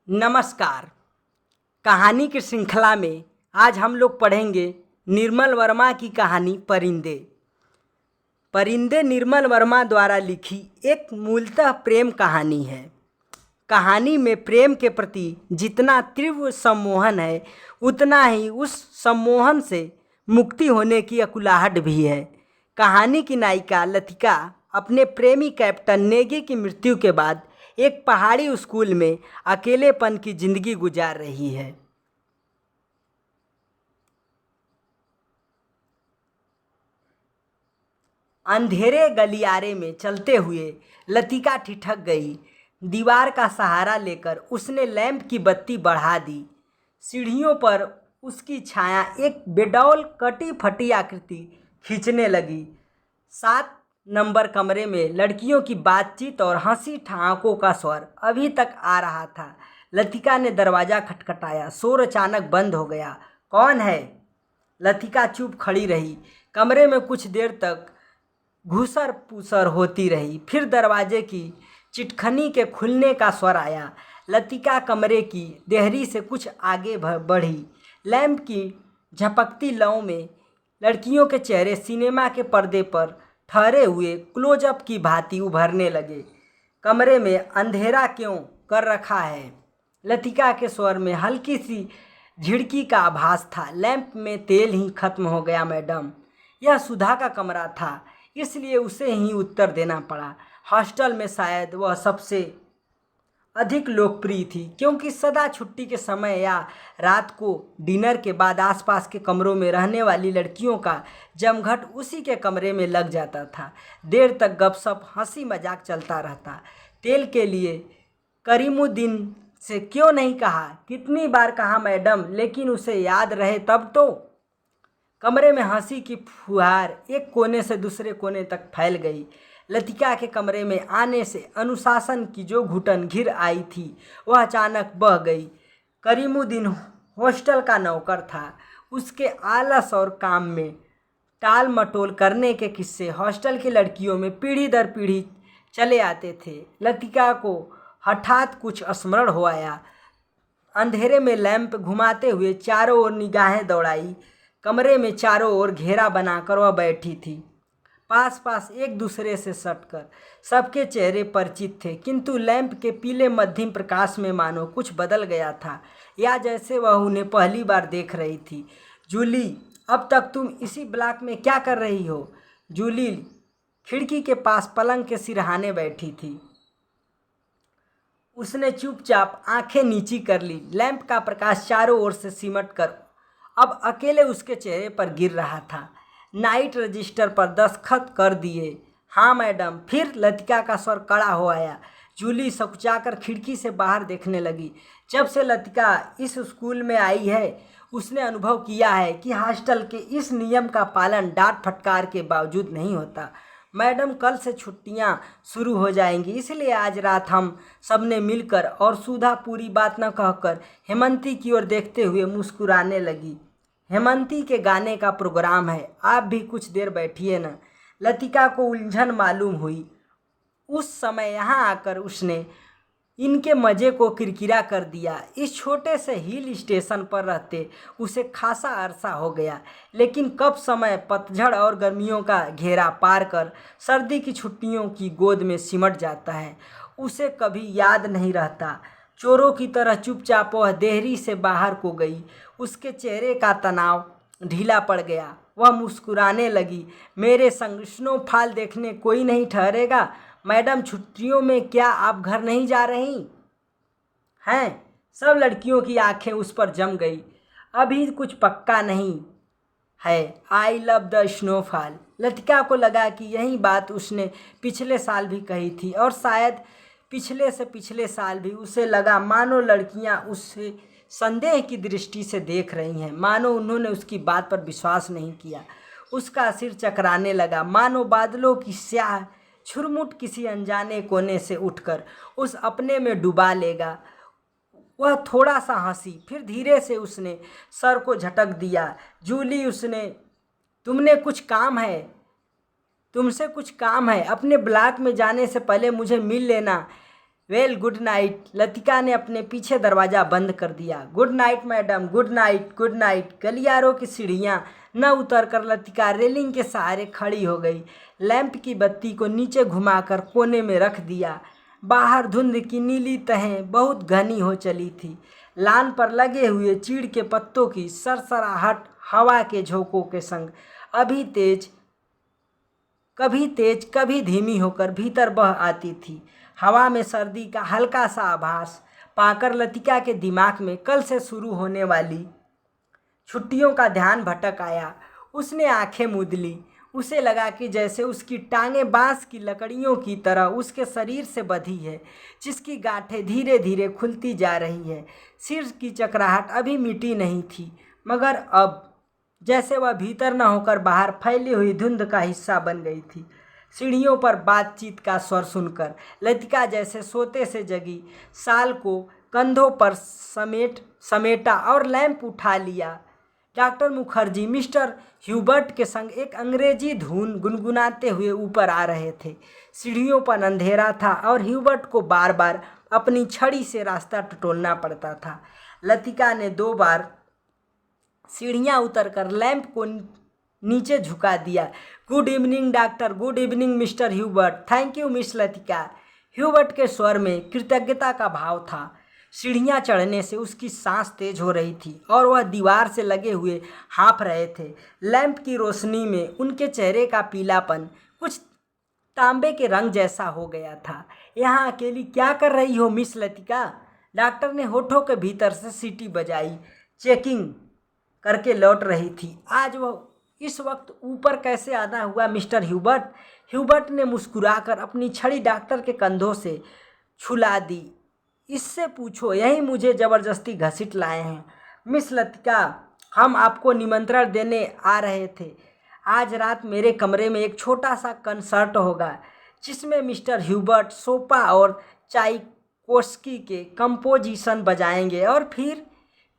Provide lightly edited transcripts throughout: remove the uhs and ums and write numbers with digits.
नमस्कार। कहानी की श्रृंखला में आज हम लोग पढ़ेंगे निर्मल वर्मा की कहानी परिंदे। परिंदे निर्मल वर्मा द्वारा लिखी एक मूलतः प्रेम कहानी है। कहानी में प्रेम के प्रति जितना तीव्र सम्मोहन है, उतना ही उस सम्मोहन से मुक्ति होने की अकुलाहट भी है। कहानी की नायिका लतिका अपने प्रेमी कैप्टन नेगी की मृत्यु के बाद एक पहाड़ी स्कूल में अकेलेपन की जिंदगी गुजार रही है। अंधेरे गलियारे में चलते हुए लतिका ठिठक गई। दीवार का सहारा लेकर उसने लैंप की बत्ती बढ़ा दी। सीढ़ियों पर उसकी छाया एक बेडौल कटी फटी आकृति खींचने लगी। 7 नंबर कमरे में लड़कियों की बातचीत और हंसी ठहाकों का स्वर अभी तक आ रहा था। लतिका ने दरवाज़ा खटखटाया। शोर अचानक बंद हो गया। कौन है? लतिका चुप खड़ी रही। कमरे में कुछ देर तक घुसर पुसर होती रही। फिर दरवाजे की चिटखनी के खुलने का स्वर आया। लतिका कमरे की देहरी से कुछ आगे बढ़ी। लैंप की झपकती लौ में लड़कियों के चेहरे सिनेमा के पर्दे पर ठहरे हुए क्लोजअप की भांति उभरने लगे। कमरे में अंधेरा क्यों कर रखा है? लतिका के स्वर में हल्की सी झिड़की का आभास था। लैंप में तेल ही खत्म हो गया मैडम। यह सुधा का कमरा था, इसलिए उसे ही उत्तर देना पड़ा। हॉस्टल में शायद वह सबसे अधिक लोकप्रिय थी, क्योंकि सदा छुट्टी के समय या रात को डिनर के बाद आसपास के कमरों में रहने वाली लड़कियों का जमघट उसी के कमरे में लग जाता था। देर तक गपशप हंसी मजाक चलता रहता। तेल के लिए करीमुद्दीन से क्यों नहीं कहा? कितनी बार कहा मैडम, लेकिन उसे याद रहे तब तो। कमरे में हंसी की फुहार एक कोने से दूसरे कोने तक फैल गई। लतिका के कमरे में आने से अनुशासन की जो घुटन घिर आई थी, वह अचानक बह गई। करीमुद्दीन हॉस्टल का नौकर था। उसके आलस और काम में टाल मटोल करने के किस्से हॉस्टल की लड़कियों में पीढ़ी दर पीढ़ी चले आते थे। लतिका को हठात कुछ स्मरण हो आया। अंधेरे में लैंप घुमाते हुए चारों ओर निगाहें दौड़ाई। कमरे में चारों ओर घेरा बनाकर वह बैठी थी, पास पास एक दूसरे से सटकर। सबके चेहरे परिचित थे, किंतु लैंप के पीले मध्यम प्रकाश में मानो कुछ बदल गया था, या जैसे वह उन्हें पहली बार देख रही थी। जूली, अब तक तुम इसी ब्लॉक में क्या कर रही हो? जूली खिड़की के पास पलंग के सिरहाने बैठी थी। उसने चुपचाप आंखें नीची कर ली। लैंप का प्रकाश चारों ओर से सिमट कर अब अकेले उसके चेहरे पर गिर रहा था। नाइट रजिस्टर पर दस्तखत कर दिए। हाँ मैडम। फिर लतिका का स्वर कड़ा हो आया। जूली सकुचाकर खिड़की से बाहर देखने लगी। जब से लतिका इस स्कूल में आई है, उसने अनुभव किया है कि हॉस्टल के इस नियम का पालन डांट फटकार के बावजूद नहीं होता। मैडम, कल से छुट्टियां शुरू हो जाएंगी, इसलिए आज रात हम सबने मिलकर, और सुधा पूरी बात न कहकर हेमंती की ओर देखते हुए मुस्कुराने लगी। हेमंती के गाने का प्रोग्राम है, आप भी कुछ देर बैठिए न। लतिका को उलझन मालूम हुई। उस समय यहाँ आकर उसने इनके मज़े को किरकिरा कर दिया। इस छोटे से हिल स्टेशन पर रहते उसे खासा अरसा हो गया, लेकिन कब समय पतझड़ और गर्मियों का घेरा पार कर सर्दी की छुट्टियों की गोद में सिमट जाता है, उसे कभी याद नहीं रहता। चोरों की तरह चुपचाप वह देहरी से बाहर को गई। उसके चेहरे का तनाव ढीला पड़ गया। वह मुस्कुराने लगी। मेरे संग स्नोफॉल देखने कोई नहीं ठहरेगा? मैडम, छुट्टियों में क्या आप घर नहीं जा रही हैं? सब लड़कियों की आंखें उस पर जम गई। अभी कुछ पक्का नहीं है। I love the snowfall. Latika को लगा कि यही बात उसने पिछले साल भी कही थी, और शायद पिछले से पिछले साल भी। उसे लगा मानो लड़कियां उसे संदेह की दृष्टि से देख रही हैं, मानो उन्होंने उसकी बात पर विश्वास नहीं किया। उसका सिर चकराने लगा, मानो बादलों की स्याह छुरमुट किसी अनजाने कोने से उठकर उस अपने में डुबा लेगा। वह थोड़ा सा हंसी, फिर धीरे से उसने सर को झटक दिया। जूली, तुमसे कुछ काम है। अपने ब्लॉक में जाने से पहले मुझे मिल लेना। Well good night. लतिका ने अपने पीछे दरवाज़ा बंद कर दिया। Good night madam, good night, good night. गलियारों की सीढ़ियाँ न उतरकर लतिका रेलिंग के सहारे खड़ी हो गई। लैंप की बत्ती को नीचे घुमाकर कोने में रख दिया। बाहर धुंध की नीली तहें बहुत घनी हो चली थी। लान पर लगे हुए चीड़ के पत्तों की सरसराहट हवा के झोंकों के संग कभी तेज कभी धीमी होकर भीतर बह आती थी। हवा में सर्दी का हल्का सा आभास पाकर लतिका के दिमाग में कल से शुरू होने वाली छुट्टियों का ध्यान भटक आया। उसने आंखें मूंद ली। उसे लगा कि जैसे उसकी टांगें बांस की लकड़ियों की तरह उसके शरीर से बंधी है, जिसकी गांठें धीरे धीरे खुलती जा रही है। सिर की चकराहट अभी मिटी नहीं थी, मगर अब जैसे वह भीतर न होकर बाहर फैली हुई धुंध का हिस्सा बन गई थी। सीढ़ियों पर बातचीत का स्वर सुनकर लतिका जैसे सोते से जगी, साल को कंधों पर समेटा और लैंप उठा लिया। डॉक्टर मुखर्जी मिस्टर ह्यूबर्ट के संग एक अंग्रेजी धुन गुनगुनाते हुए ऊपर आ रहे थे। सीढ़ियों पर अंधेरा था और ह्यूबर्ट को बार बार अपनी छड़ी से रास्ता टटोलना पड़ता था। लतिका ने 2 बार सीढ़ियाँ उतरकर लैंप को नीचे झुका दिया। Good evening doctor, good evening mister Hubert, thank you miss Latika. Hubert के स्वर में कृतज्ञता का भाव था। सीढ़ियाँ चढ़ने से उसकी सांस तेज हो रही थी और वह दीवार से लगे हुए हाँफ रहे थे। लैंप की रोशनी में उनके चेहरे का पीलापन कुछ तांबे के रंग जैसा हो गया था। यहाँ अकेली क्या कर रही हो मिस लतिका? डॉक्टर ने होठों के भीतर से सीटी बजाई। चेकिंग करके लौट रही थी। आज वह इस वक्त ऊपर कैसे आना हुआ मिस्टर ह्यूबर्ट? ह्यूबर्ट ने मुस्कुराकर अपनी छड़ी डॉक्टर के कंधों से छुला दी। इससे पूछो, यही मुझे ज़बरदस्ती घसीट लाए हैं। मिस लतिका, हम आपको निमंत्रण देने आ रहे थे। आज रात मेरे कमरे में एक छोटा सा कंसर्ट होगा, जिसमें मिस्टर ह्यूबर्ट सोपा और चाइकोस्की के कंपोजिशन बजाएंगे और फिर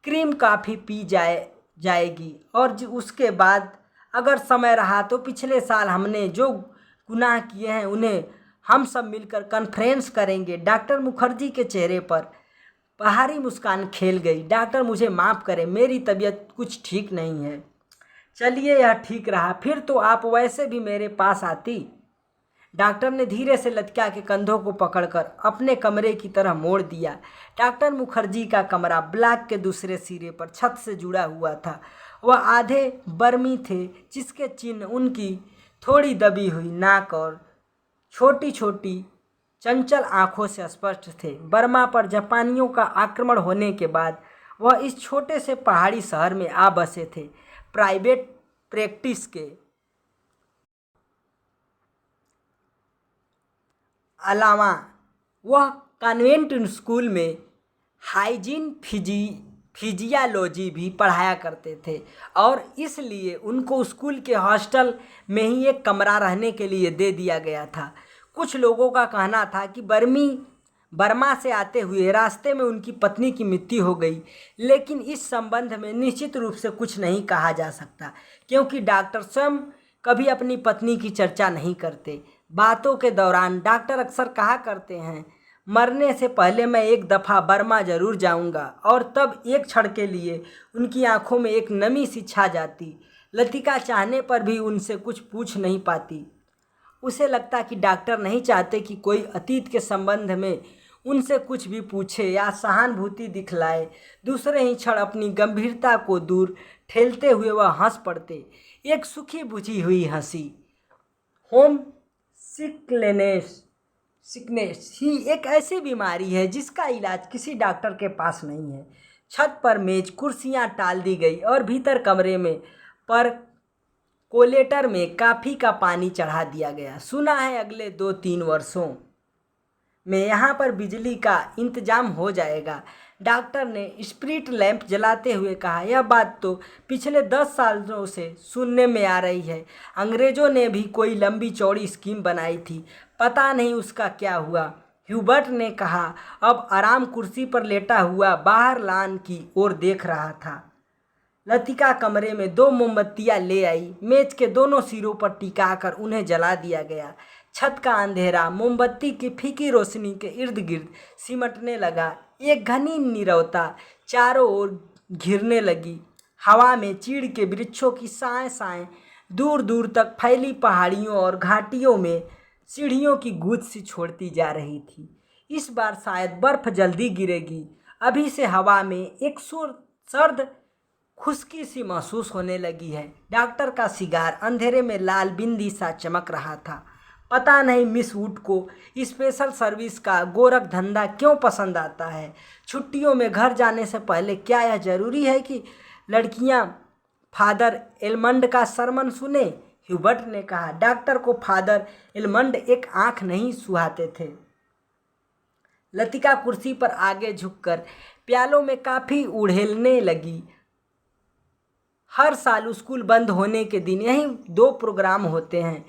क्रीम कॉफ़ी पी जाएगी। और उसके बाद अगर समय रहा तो पिछले साल हमने जो गुनाह किए हैं उन्हें हम सब मिलकर कॉन्फ्रेंस करेंगे। डॉक्टर मुखर्जी के चेहरे पर बाहरी मुस्कान खेल गई। डॉक्टर, मुझे माफ़ करें, मेरी तबीयत कुछ ठीक नहीं है। चलिए, यह ठीक रहा, फिर तो आप वैसे भी मेरे पास आती। डॉक्टर ने धीरे से लतिका के कंधों को पकड़कर अपने कमरे की तरह मोड़ दिया। डॉक्टर मुखर्जी का कमरा ब्लॉक के दूसरे सिरे पर छत से जुड़ा हुआ था। वह आधे बर्मी थे, जिसके चिन्ह उनकी थोड़ी दबी हुई नाक और छोटी छोटी चंचल आँखों से स्पष्ट थे। बर्मा पर जापानियों का आक्रमण होने के बाद वह इस छोटे से पहाड़ी शहर में आ बसे थे। प्राइवेट प्रैक्टिस के अलावा वह कॉन्वेंट स्कूल में हाइजीन फिजियोलॉजी भी पढ़ाया करते थे और इसलिए उनको स्कूल के हॉस्टल में ही एक कमरा रहने के लिए दे दिया गया था। कुछ लोगों का कहना था कि बर्मा से आते हुए रास्ते में उनकी पत्नी की मृत्यु हो गई, लेकिन इस संबंध में निश्चित रूप से कुछ नहीं कहा जा सकता, क्योंकि डॉक्टर स्वयं कभी अपनी पत्नी की चर्चा नहीं करते। बातों के दौरान डॉक्टर अक्सर कहा करते हैं, मरने से पहले मैं एक दफ़ा बर्मा ज़रूर जाऊंगा, और तब एक क्षण के लिए उनकी आंखों में एक नमी सी छा जाती। लतिका चाहने पर भी उनसे कुछ पूछ नहीं पाती। उसे लगता कि डॉक्टर नहीं चाहते कि कोई अतीत के संबंध में उनसे कुछ भी पूछे या सहानुभूति दिखलाए। दूसरे ही क्षण अपनी गंभीरता को दूर ठेलते हुए वह हंस पड़ते, एक सुखी बुझी हुई हंसी। होम सिकनेस ही एक ऐसी बीमारी है जिसका इलाज किसी डॉक्टर के पास नहीं है। छत पर मेज कुर्सियां टाल दी गई और भीतर कमरे में पर कोलेटर में काफ़ी का पानी चढ़ा दिया गया। सुना है अगले 2-3 वर्षों में यहाँ पर बिजली का इंतजाम हो जाएगा। डॉक्टर ने स्प्रिट लैंप जलाते हुए कहा, यह बात तो पिछले 10 सालों से सुनने में आ रही है। अंग्रेज़ों ने भी कोई लंबी चौड़ी स्कीम बनाई थी, पता नहीं उसका क्या हुआ। ह्यूबर्ट ने कहा, अब आराम कुर्सी पर लेटा हुआ बाहर लान की ओर देख रहा था। लतिका कमरे में 2 मोमबत्तियाँ ले आई। मेज के दोनों सिरों पर टिकाकर उन्हें जला दिया गया। छत का अंधेरा मोमबत्ती की फीकी रोशनी के इर्द गिर्द सिमटने लगा। एक घनी नीरवता चारों ओर घिरने लगी। हवा में चीड़ के वृक्षों की साएं साएं दूर दूर तक फैली पहाड़ियों और घाटियों में सीढ़ियों की गूंज सी छोड़ती जा रही थी। इस बार शायद बर्फ जल्दी गिरेगी। अभी से हवा में एक सर्द खुश्की सी महसूस होने लगी है। डॉक्टर का सिगार अंधेरे में लाल बिंदी सा चमक रहा था। पता नहीं मिस वुड को स्पेशल सर्विस का गोरख धंधा क्यों पसंद आता है। छुट्टियों में घर जाने से पहले क्या यह जरूरी है कि लड़कियां फादर एलमंड का सरमन सुने? ह्यूबर्ट ने कहा। डॉक्टर को फादर एलमंड एक आंख नहीं सुहाते थे। लतिका कुर्सी पर आगे झुककर प्यालों में काफी उड़ेलने लगी। हर साल स्कूल बंद होने के दिन यही 2 प्रोग्राम होते हैं,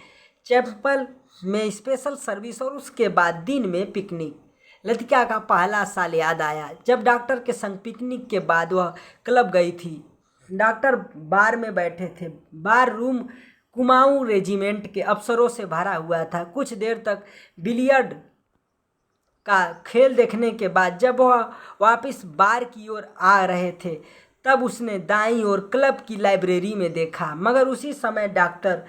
चैपल में स्पेशल सर्विस और उसके बाद दिन में पिकनिक। लतिका का पहला साल याद आया जब डॉक्टर के संग पिकनिक के बाद वह क्लब गई थी। डॉक्टर बार में बैठे थे। बार रूम कुमाऊं रेजिमेंट के अफसरों से भरा हुआ था। कुछ देर तक बिलियर्ड का खेल देखने के बाद जब वह वापस बार की ओर आ रहे थे तब उसने दाईं ओर क्लब की लाइब्रेरी में देखा, मगर उसी समय डॉक्टर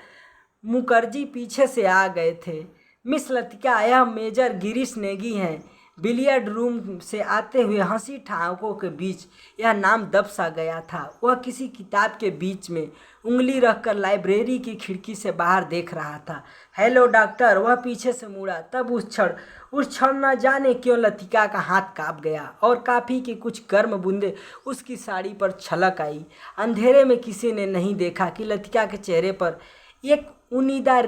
मुखर्जी पीछे से आ गए थे। मिस लतिका, यह मेजर गिरीश नेगी हैं। बिलियर्ड रूम से आते हुए हंसी ठहाकों के बीच यह नाम दब सा गया था। वह किसी किताब के बीच में उंगली रखकर लाइब्रेरी की खिड़की से बाहर देख रहा था। हेलो डॉक्टर, वह पीछे से मुड़ा। तब उस क्षण न जाने क्यों लतिका का हाथ कांप गया और काफ़ी की कुछ गर्म बूंदें उसकी साड़ी पर छलक आई। अंधेरे में किसी ने नहीं देखा कि लतिका के चेहरे पर एक उनीदा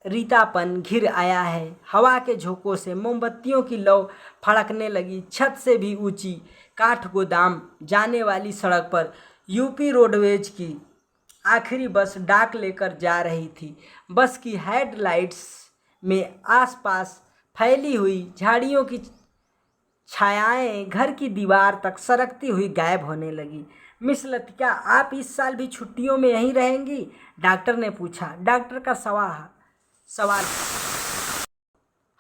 रीतापन घिर आया है। हवा के झोंकों से मोमबत्तियों की लौ फड़कने लगी। छत से भी ऊंची काठगोदाम जाने वाली सड़क पर यूपी रोडवेज की आखिरी बस डाक लेकर जा रही थी। बस की हेडलाइट्स में आसपास फैली हुई झाड़ियों की छायाएं घर की दीवार तक सरकती हुई गायब होने लगी। मिस लतिका, आप इस साल भी छुट्टियों में यहीं रहेंगी? डॉक्टर ने पूछा। डॉक्टर का सवाल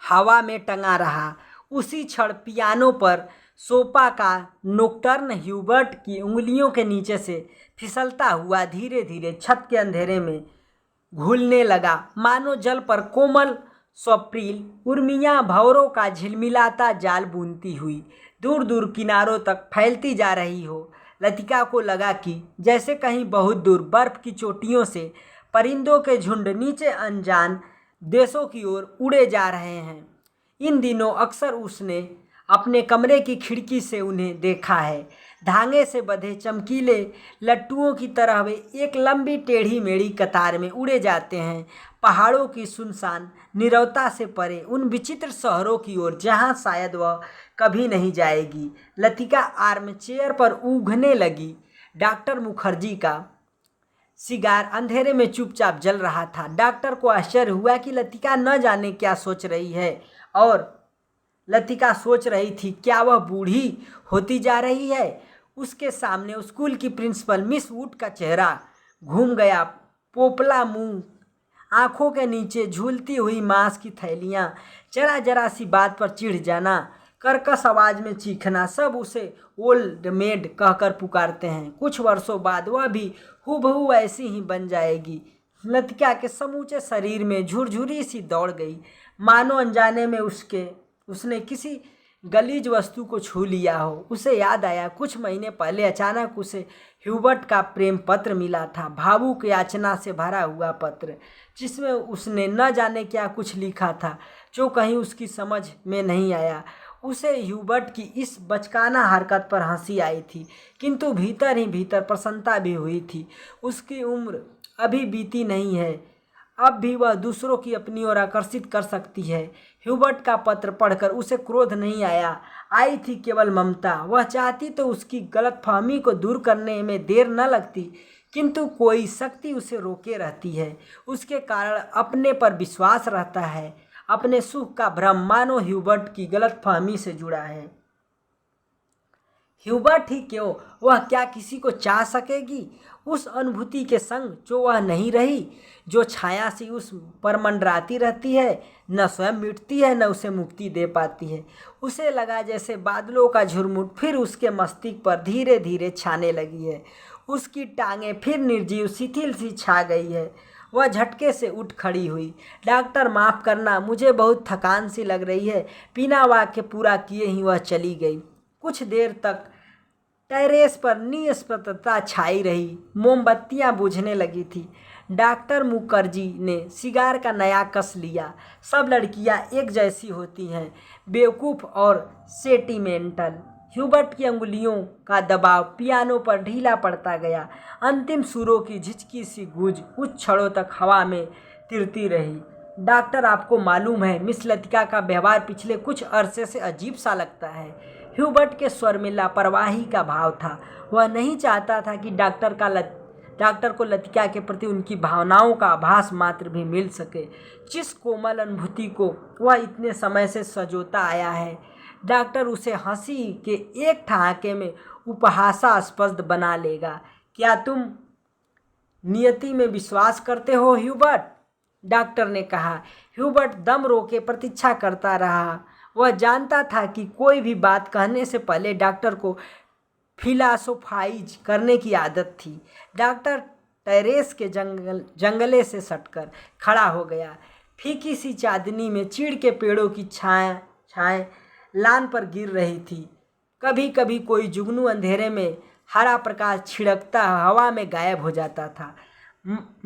हवा में टंगा रहा। उसी क्षण पियानो पर सोपा का नोक्टर्न ह्यूबर्ट की उंगलियों के नीचे से फिसलता हुआ धीरे धीरे छत के अंधेरे में घुलने लगा, मानो जल पर कोमल स्वप्निल उर्मियाँ भंवरों का झिलमिलाता जाल बुनती हुई दूर दूर किनारों तक फैलती जा रही हो। लतिका को लगा कि जैसे कहीं बहुत दूर बर्फ की चोटियों से परिंदों के झुंड नीचे अनजान देशों की ओर उड़े जा रहे हैं। इन दिनों अक्सर उसने अपने कमरे की खिड़की से उन्हें देखा है। धागे से बंधे चमकीले लट्टुओं की तरह वे एक लंबी टेढ़ी मेढ़ी कतार में उड़े जाते हैं, पहाड़ों की सुनसान नीरवता से परे उन विचित्र शहरों की ओर जहां शायद वह कभी नहीं जाएगी। लतिका आर्म चेयर पर ऊँघने लगी। डॉक्टर मुखर्जी का सिगार अंधेरे में चुपचाप जल रहा था। डॉक्टर को आश्चर्य हुआ कि लतिका न जाने क्या सोच रही है, और लतिका सोच रही थी क्या वह बूढ़ी होती जा रही है। उसके सामने स्कूल की प्रिंसिपल मिस वुड का चेहरा घूम गया। पोपला मुंह, आंखों के नीचे झूलती हुई मांस की थैलियां, जरा जरा सी बात पर चिढ़ जाना, कर्कश आवाज में चीखना, सब उसे ओल्ड मेड कहकर पुकारते हैं। कुछ वर्षों बाद वह भी हूबहू ऐसी ही बन जाएगी। लतिका के समूचे शरीर में झुरझुरी सी दौड़ गई, मानो अनजाने में उसने किसी गलीज वस्तु को छू लिया हो। उसे याद आया कुछ महीने पहले अचानक उसे ह्यूबर्ट का प्रेम पत्र मिला था, भावुक याचना से भरा हुआ पत्र, जिसमें उसने न जाने क्या कुछ लिखा था जो कहीं उसकी समझ में नहीं आया। उसे ह्यूबर्ट की इस बचकाना हरकत पर हंसी आई थी, किंतु भीतर ही भीतर प्रसन्नता भी हुई थी। उसकी उम्र अभी बीती नहीं है, अब भी वह दूसरों की अपनी ओर आकर्षित कर सकती है। ह्यूबर्ट का पत्र पढ़कर उसे क्रोध नहीं आया, आई थी केवल ममता। वह चाहती तो उसकी गलतफहमी को दूर करने में देर न लगती, किंतु कोई शक्ति उसे रोके रहती है। उसके कारण अपने पर विश्वास रहता है। अपने सुख का भ्रम मानो ह्यूबर्ट की गलतफहमी से जुड़ा है। ह्यूबर्ट ही क्यों, वह क्या किसी को चाह सकेगी उस अनुभूति के संग जो वह नहीं रही, जो छाया सी उस पर मंडराती रहती है, न स्वयं मिटती है न उसे मुक्ति दे पाती है। उसे लगा जैसे बादलों का झुरमुट फिर उसके मस्तिष्क पर धीरे धीरे छाने लगी है। उसकी टांगें फिर निर्जीव शिथिल सी छा गई है। वह झटके से उठ खड़ी हुई। डॉक्टर, माफ़ करना, मुझे बहुत थकान सी लग रही है। बिना वाक्य पूरा किए ही वह चली गई। कुछ देर तक टेरेस पर निस्तब्धता छाई रही। मोमबत्तियां बुझने लगी थी। डॉक्टर मुखर्जी ने सिगार का नया कस लिया। सब लड़कियां एक जैसी होती हैं, बेवकूफ़ और सेंटिमेंटल। ह्यूबर्ट की अंगुलियों का दबाव पियानो पर ढीला पड़ता गया। अंतिम सुरों की झिझकी सी गूंज कुछ क्षणों तक हवा में तिरती रही। डॉक्टर, आपको मालूम है, मिस लतिका का व्यवहार पिछले कुछ अरसे से अजीब सा लगता है। ह्यूबर्ट के स्वर में लापरवाही का भाव था। वह नहीं चाहता था कि डॉक्टर को लतिका के प्रति उनकी भावनाओं का आभास मात्र भी मिल सके, जिस कोमल अनुभूति को वह इतने समय से संजोता आया है। डॉक्टर उसे हंसी के एक ठहाके में उपहासास्पद बना लेगा। क्या तुम नियति में विश्वास करते हो ह्यूबर्ट? डॉक्टर ने कहा। ह्यूबर्ट दम रोके प्रतीक्षा करता रहा। वह जानता था कि कोई भी बात कहने से पहले डॉक्टर को फिलासोफाइज करने की आदत थी। डॉक्टर टेरेस के जंगले से सटकर खड़ा हो गया। फीकी सी चांदनी में चीड़ के पेड़ों की छाएं लान पर गिर रही थी। कभी कभी कोई जुगनू अंधेरे में हरा प्रकाश छिड़कता हवा में गायब हो जाता था।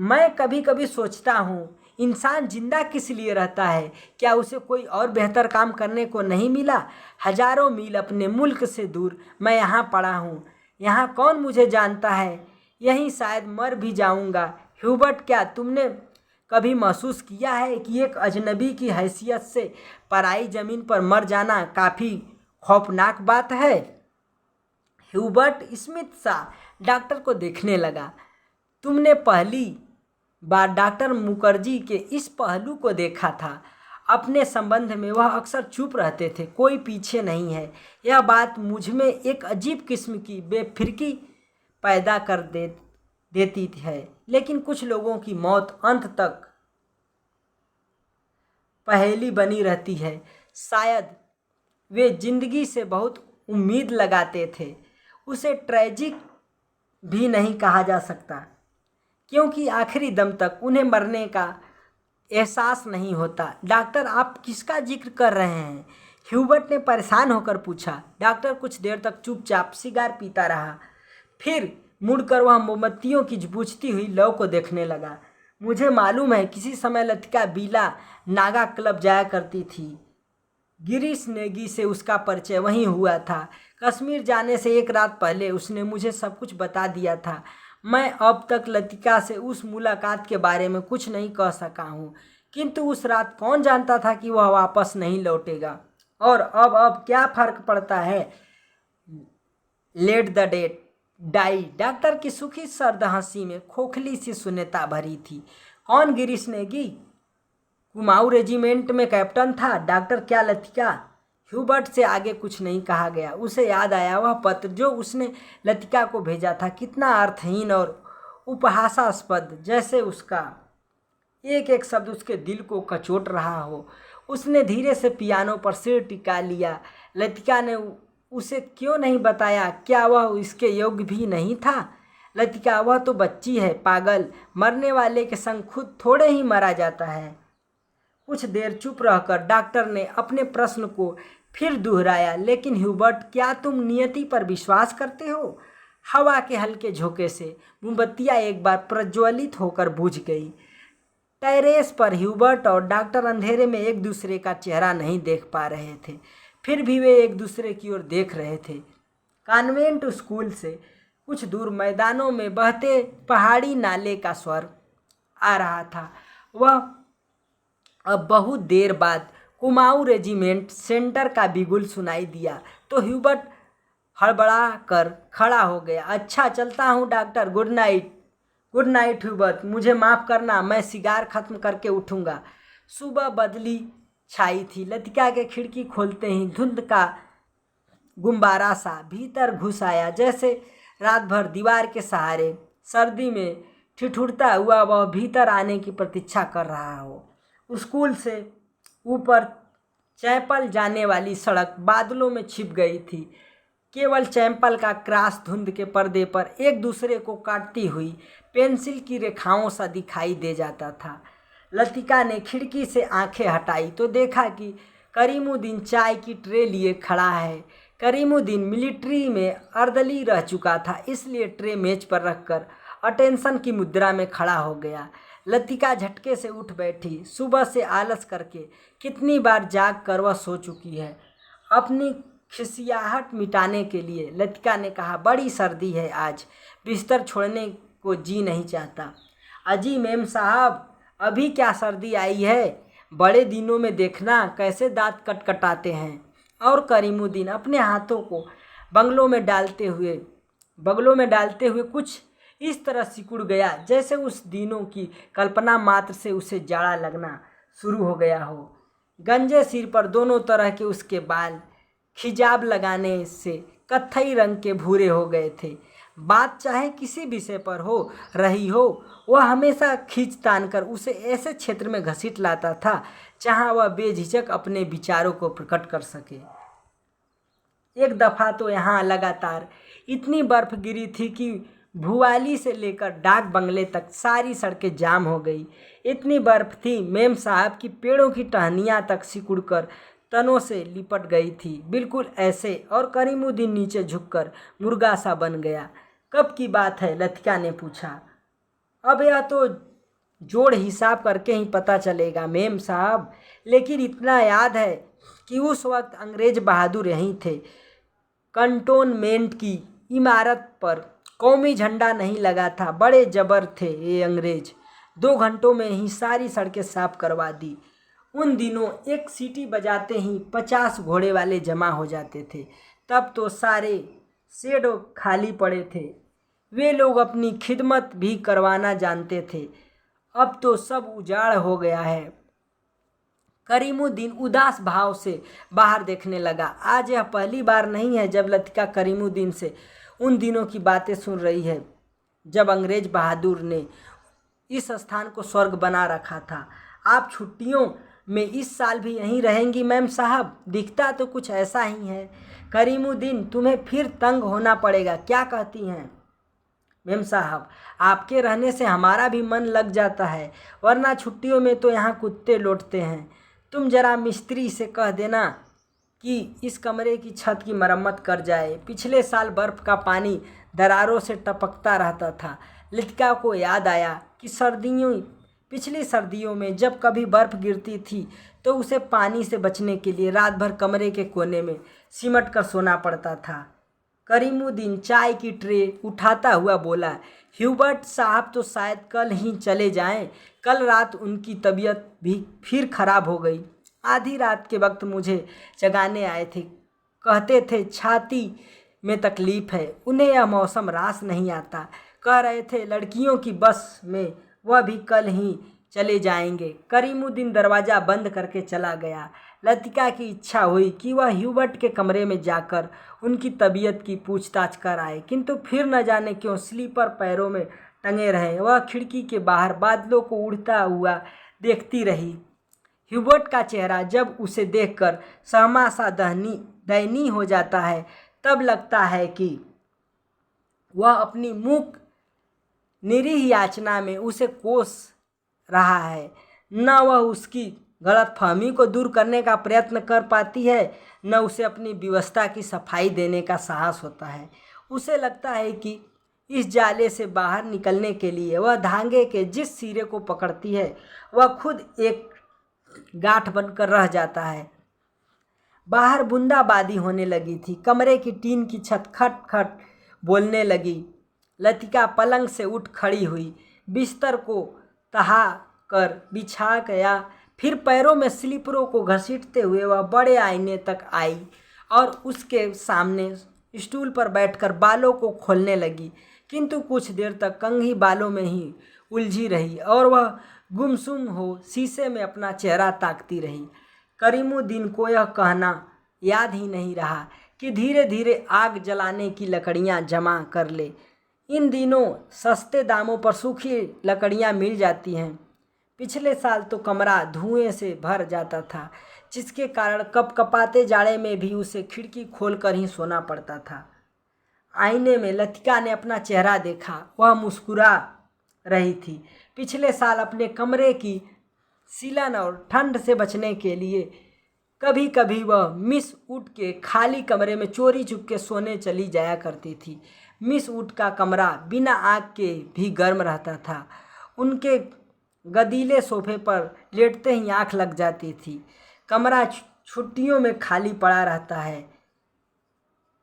मैं कभी कभी सोचता हूँ, इंसान जिंदा किस लिए रहता है? क्या उसे कोई और बेहतर काम करने को नहीं मिला? हजारों मील अपने मुल्क से दूर मैं यहाँ पड़ा हूँ। यहाँ कौन मुझे जानता है? यहीं शायद मर भी जाऊँगा। ह्यूबर्ट, क्या तुमने कभी महसूस किया है कि एक अजनबी की हैसियत से पराई ज़मीन पर मर जाना काफ़ी खौफनाक बात है? ह्यूबर्ट स्मिथ सा डॉक्टर को देखने लगा। तुमने पहली बार डॉक्टर मुखर्जी के इस पहलू को देखा था। अपने संबंध में वह अक्सर चुप रहते थे, कोई पीछे नहीं है। यह बात मुझ में एक अजीब किस्म की बेफिक्री पैदा कर देती है। लेकिन कुछ लोगों की मौत अंत तक पहेली बनी रहती है। शायद वे जिंदगी से बहुत उम्मीद लगाते थे। उसे ट्रेजिक भी नहीं कहा जा सकता, क्योंकि आखिरी दम तक उन्हें मरने का एहसास नहीं होता। डॉक्टर, आप किसका जिक्र कर रहे हैं? ह्यूबर्ट ने परेशान होकर पूछा। डॉक्टर कुछ देर तक चुपचाप सिगार पीता रहा। फिर मुड़कर वह मोमबत्तियों की बुझती हुई लौ को देखने लगा। मुझे मालूम है, किसी समय लतिका बीला नागा क्लब जाया करती थी। गिरीश नेगी से उसका परिचय वहीं हुआ था। कश्मीर जाने से एक रात पहले उसने मुझे सब कुछ बता दिया था। मैं अब तक लतिका से उस मुलाकात के बारे में कुछ नहीं कह सका हूँ, किंतु उस रात कौन जानता था कि वह वापस नहीं लौटेगा। और अब क्या फ़र्क पड़ता है? Let the dead die. Doctor की सूखी सर्द हंसी में खोखली सी शून्यता भरी थी। कौन गिरीश नेगी? कुमाऊं रेजिमेंट में कैप्टन था। डॉक्टर, क्या लतिका? ह्यूबर्ट से आगे कुछ नहीं कहा गया। उसे याद आया वह पत्र जो उसने लतिका को भेजा था, कितना अर्थहीन और उपहासास्पद, जैसे उसका एक एक शब्द उसके दिल को कचोट रहा हो। उसने धीरे से पियानो पर सिर टिका लिया। लतिका ने उसे क्यों नहीं बताया? क्या वह इसके योग्य भी नहीं था? लतिका, वह तो बच्ची है, पागल। मरने वाले के संग खुद थोड़े ही मरा जाता है। कुछ देर चुप रहकर डॉक्टर ने अपने प्रश्न को फिर दोहराया। लेकिन ह्यूबर्ट, क्या तुम नियति पर विश्वास करते हो? हवा के हल्के झोंके से मोमबत्तियां एक बार प्रज्वलित होकर बुझ गई। टेरेस पर ह्यूबर्ट और डॉक्टर अंधेरे में एक दूसरे का चेहरा नहीं देख पा रहे थे, फिर भी वे एक दूसरे की ओर देख रहे थे। कॉन्वेंट स्कूल से कुछ दूर मैदानों में बहते पहाड़ी नाले का स्वर आ रहा था। वह अब बहुत देर बाद कुमाऊं रेजिमेंट सेंटर का बिगुल सुनाई दिया तो ह्यूबर्ट हड़बड़ा कर खड़ा हो गया। अच्छा, चलता हूँ doctor, good night. Good night Hubert, मुझे माफ़ करना, मैं सिगार ख़त्म करके उठूँगा। सुबह बदली छाई थी। लतिका के खिड़की खोलते ही धुंध का गुब्बारा सा भीतर घुस आया, जैसे रात भर दीवार के सहारे सर्दी में ठिठुरता हुआ वह भीतर आने की प्रतीक्षा कर रहा हो। स्कूल से ऊपर चैपल जाने वाली सड़क बादलों में छिप गई थी। केवल चैपल का क्रॉस धुंध के पर्दे पर एक दूसरे को काटती हुई पेंसिल की रेखाओं सा दिखाई दे जाता था। लतिका ने खिड़की से आंखें हटाई तो देखा कि करीमुद्दीन चाय की ट्रे लिए खड़ा है। करीमुद्दीन मिलिट्री में अर्दली रह चुका था, इसलिए ट्रे मेज पर रखकर अटेंशन की मुद्रा में खड़ा हो गया। लतिका झटके से उठ बैठी। सुबह से आलस करके कितनी बार जाग कर वह सो चुकी है। अपनी खिसियाहट मिटाने के लिए लतिका ने कहा, बड़ी सर्दी है आज, बिस्तर छोड़ने को जी नहीं चाहता। अजी मेम साहब, अभी क्या सर्दी आई है, बड़े दिनों में देखना कैसे दांत कटकटाते हैं। और करीमुद्दीन अपने हाथों को बगलों में डालते हुए कुछ इस तरह सिकुड़ गया जैसे उस दिनों की कल्पना मात्र से उसे जाड़ा लगना शुरू हो गया हो। गंजे सिर पर दोनों तरह के उसके बाल खिजाब लगाने से कत्थई रंग के भूरे हो गए थे। बात चाहे किसी विषय पर हो रही हो, वह हमेशा खींच तान कर उसे ऐसे क्षेत्र में घसीट लाता था जहाँ वह बेझिझक अपने विचारों को प्रकट कर सके। एक दफ़ा तो यहाँ लगातार इतनी बर्फ़ गिरी थी कि भुवाली से लेकर डाक बंगले तक सारी सड़कें जाम हो गई। इतनी बर्फ़ थी मेम साहब की पेड़ों की टहनियाँ तक सिकुड़कर तनों से लिपट गई थी, बिल्कुल ऐसे। और करीमुद्दीन नीचे झुककर मुर्गा सा बन गया। कब की बात है, लतिका ने पूछा। अब यह तो जोड़ हिसाब करके ही पता चलेगा मेम साहब, लेकिन इतना याद है कि उस वक्त अंग्रेज बहादुर यहीं थे। कंटोनमेंट की इमारत पर कौमी झंडा नहीं लगा था। बड़े जबर थे ये अंग्रेज। 2 घंटों में ही सारी सड़कें साफ करवा दी। उन दिनों एक सीटी बजाते ही 50 घोड़े वाले जमा हो जाते थे। तब तो सारे शेड खाली पड़े थे। वे लोग अपनी खिदमत भी करवाना जानते थे। अब तो सब उजाड़ हो गया है। करीमुद्दीन उदास भाव से बाहर देखने लगा। आज यह पहली बार नहीं है जब लतिका करीमुद्दीन से उन दिनों की बातें सुन रही है जब अंग्रेज बहादुर ने इस स्थान को स्वर्ग बना रखा था। आप छुट्टियों में इस साल भी यहीं रहेंगी मैम साहब? दिखता तो कुछ ऐसा ही है। करीमुद्दीन, तुम्हें फिर तंग होना पड़ेगा, क्या कहती हैं मैम साहब? आपके रहने से हमारा भी मन लग जाता है, वरना छुट्टियों में तो यहाँ कुत्ते लौटते हैं। तुम जरा मिस्त्री से कह देना कि इस कमरे की छत की मरम्मत कर जाए। पिछले साल बर्फ़ का पानी दरारों से टपकता रहता था। लतिका को याद आया कि पिछली सर्दियों में जब कभी बर्फ़ गिरती थी तो उसे पानी से बचने के लिए रात भर कमरे के कोने में सिमट कर सोना पड़ता था। करीमुद्दीन चाय की ट्रे उठाता हुआ बोला, ह्यूबर्ट साहब तो शायद कल ही चले जाएं। कल रात उनकी तबीयत भी फिर खराब हो गई। आधी रात के वक्त मुझे जगाने आए थे, कहते थे छाती में तकलीफ़ है, उन्हें यह मौसम रास नहीं आता। कह रहे थे लड़कियों की बस में वह भी कल ही चले जाएंगे। करीमुद्दीन दरवाज़ा बंद करके चला गया। लतिका की इच्छा हुई कि वह ह्यूबर्ट के कमरे में जाकर उनकी तबीयत की पूछताछ कर आए, किंतु फिर न जाने क्यों स्लीपर पैरों में टंगे रहे। वह खिड़की के बाहर बादलों को उड़ता हुआ देखती रही। ह्यूबर्ट का चेहरा जब उसे देखकर सहमा सा दयनीय हो जाता है, तब लगता है कि वह अपनी मूक निरीह याचना में उसे कोस रहा है। न वह उसकी गलतफहमी को दूर करने का प्रयत्न कर पाती है, न उसे अपनी व्यवस्था की सफाई देने का साहस होता है। उसे लगता है कि इस जाले से बाहर निकलने के लिए वह धागे के जिस सिरे को पकड़ती है वह खुद एक गांठ बनकर रह जाता है। बाहर बूंदाबांदी होने लगी थी। कमरे की टीन की छत खट खट बोलने लगी। लतिका पलंग से उठ खड़ी हुई, बिस्तर को तहा कर बिछा गया। फिर पैरों में स्लीपरों को घसीटते हुए वह बड़े आईने तक आई और उसके सामने स्टूल पर बैठकर बालों को खोलने लगी, किंतु कुछ देर तक कंघी बालों में ही उलझी रही और वह गुमसुम हो शीशे में अपना चेहरा ताकती रही। करीमुद्दीन को यह कहना याद ही नहीं रहा कि धीरे धीरे आग जलाने की लकड़ियां जमा कर ले। इन दिनों सस्ते दामों पर सूखी लकड़ियां मिल जाती हैं। पिछले साल तो कमरा धुएं से भर जाता था, जिसके कारण कपकपाते जाड़े में भी उसे खिड़की खोलकर ही सोना पड़ता था। आईने में लतिका ने अपना चेहरा देखा। वह मुस्कुरा रही थी। पिछले साल अपने कमरे की सीलन और ठंड से बचने के लिए कभी कभी वह मिस वुड के खाली कमरे में चोरी चुपके सोने चली जाया करती थी। मिस वुड का कमरा बिना आग के भी गर्म रहता था। उनके गदीले सोफे पर लेटते ही आँख लग जाती थी। कमरा छुट्टियों में खाली पड़ा रहता है,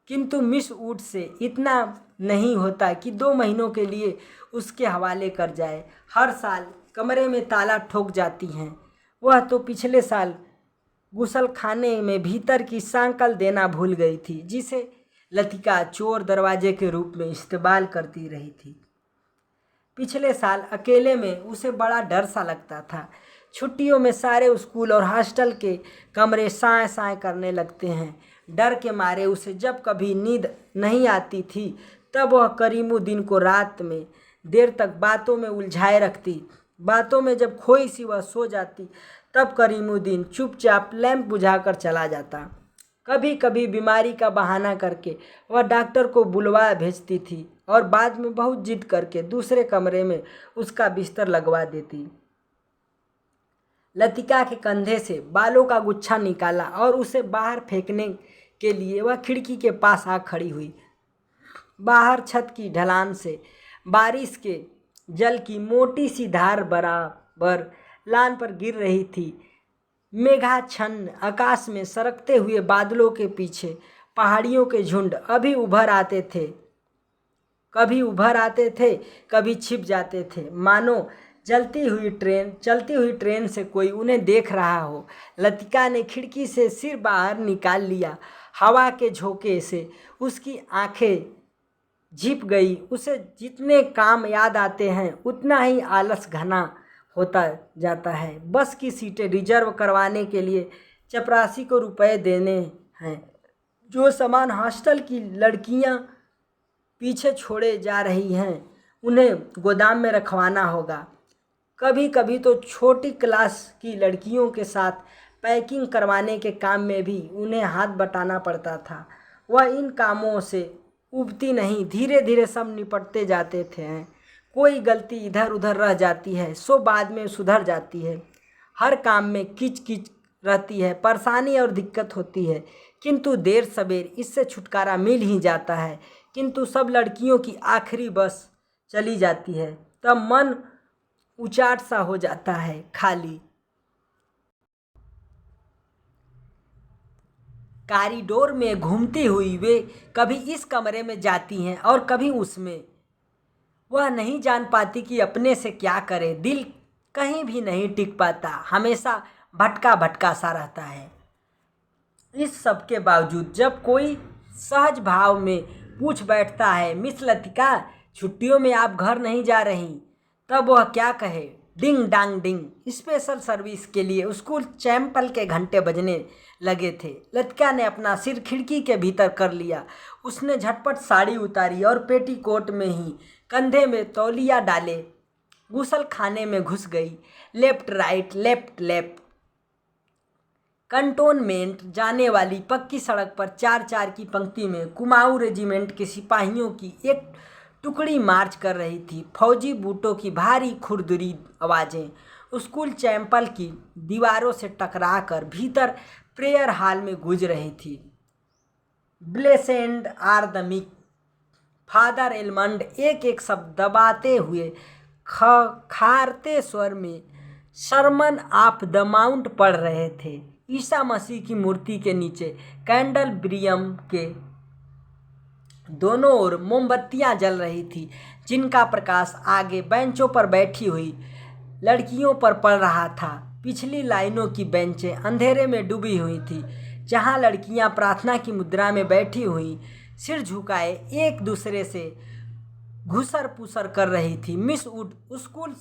किंतु मिस वुड से इतना नहीं होता कि 2 महीनों के लिए उसके हवाले कर जाए। हर साल कमरे में ताला ठोक जाती हैं। वह तो पिछले साल गुसलखाने में भीतर की सांकल देना भूल गई थी, जिसे लतिका चोर दरवाजे के रूप में इस्तेमाल करती रही थी। पिछले साल अकेले में उसे बड़ा डर सा लगता था। छुट्टियों में सारे स्कूल और हॉस्टल के कमरे साए साए करने लगते हैं। डर के मारे उसे जब कभी नींद नहीं आती थी तब वह करीमुद्दीन को रात में देर तक बातों में उलझाए रखती। बातों में जब खोई सी वह सो जाती तब करीमुद्दीन चुपचाप लैंप बुझाकर चला जाता। कभी कभी बीमारी का बहाना करके वह डॉक्टर को बुलवा भेजती थी और बाद में बहुत जिद करके दूसरे कमरे में उसका बिस्तर लगवा देती। लतिका के कंधे से बालों का गुच्छा निकाला और उसे बाहर फेंकने के लिए वह खिड़की के पास आ खड़ी हुई। बाहर छत की ढलान से बारिश के जल की मोटी सी धार बराबर लान पर गिर रही थी। मेघाच्छन्न आकाश में सरकते हुए बादलों के पीछे पहाड़ियों के झुंड कभी उभर आते थे, कभी छिप जाते थे, मानो चलती हुई ट्रेन से कोई उन्हें देख रहा हो। लतिका ने खिड़की से सिर बाहर निकाल लिया। हवा के झोंके से उसकी आंखें झिप गई। उसे जितने काम याद आते हैं उतना ही आलस घना होता जाता है। बस की सीटें रिजर्व करवाने के लिए चपरासी को रुपए देने हैं। जो सामान हॉस्टल की लड़कियां पीछे छोड़े जा रही हैं उन्हें गोदाम में रखवाना होगा। कभी कभी तो छोटी क्लास की लड़कियों के साथ पैकिंग करवाने के काम में भी उन्हें हाथ बटाना पड़ता था। वह इन कामों से उबती नहीं, धीरे धीरे सब निपटते जाते थे। कोई गलती इधर उधर रह जाती है सो बाद में सुधर जाती है। हर काम में किच किच रहती है, परेशानी और दिक्कत होती है, किंतु देर सवेर इससे छुटकारा मिल ही जाता है। किंतु सब लड़कियों की आखिरी बस चली जाती है तब मन उचाट सा हो जाता है, खाली। कॉरिडोर में घूमती हुई वे कभी इस कमरे में जाती हैं और कभी उसमें। वह नहीं जान पाती कि अपने से क्या करे। दिल कहीं भी नहीं टिक पाता, हमेशा भटका भटका सा रहता है। इस सब के बावजूद जब कोई सहज भाव में पूछ बैठता है, मिस लतिका, छुट्टियों में आप घर नहीं जा रही, तब वह क्या कहे। डिंग डांग डिंग, स्पेशल सर्विस के लिए स्कूल चैंपल के घंटे बजने लगे थे। लतिका ने अपना सिर खिड़की के भीतर कर लिया। उसने झटपट साड़ी उतारी और पेटीकोट में ही कंधे में तौलिया डाले गुसल खाने में घुस गई। Left right left left cantonment जाने वाली पक्की सड़क पर 4-4 की पंक्ति में कुमाऊं रेजिमेंट के सिपाहियों की एक टुकड़ी मार्च कर रही थी। फौजी बूटों की भारी खुरदुरी आवाज़ें स्कूल चैंपल की दीवारों से टकराकर भीतर प्रेयर हॉल में गूंज रही थी। Blessed are the meek, father Elmond एक एक शब्द दबाते हुए खारते स्वर में सरमन ऑफ द माउंट पढ़ रहे थे। ईसा मसीह की मूर्ति के नीचे कैंडल ब्रियम के दोनों ओर मोमबत्तियां जल रही थी, जिनका प्रकाश आगे बेंचों पर बैठी हुई लड़कियों पर पड़ रहा था। पिछली लाइनों की बेंचें अंधेरे में डूबी हुई थी, जहां लड़कियां प्रार्थना की मुद्रा में बैठी हुई सिर झुकाए एक दूसरे से घुसर पुसर कर रही थी। मिस वुड स्कूल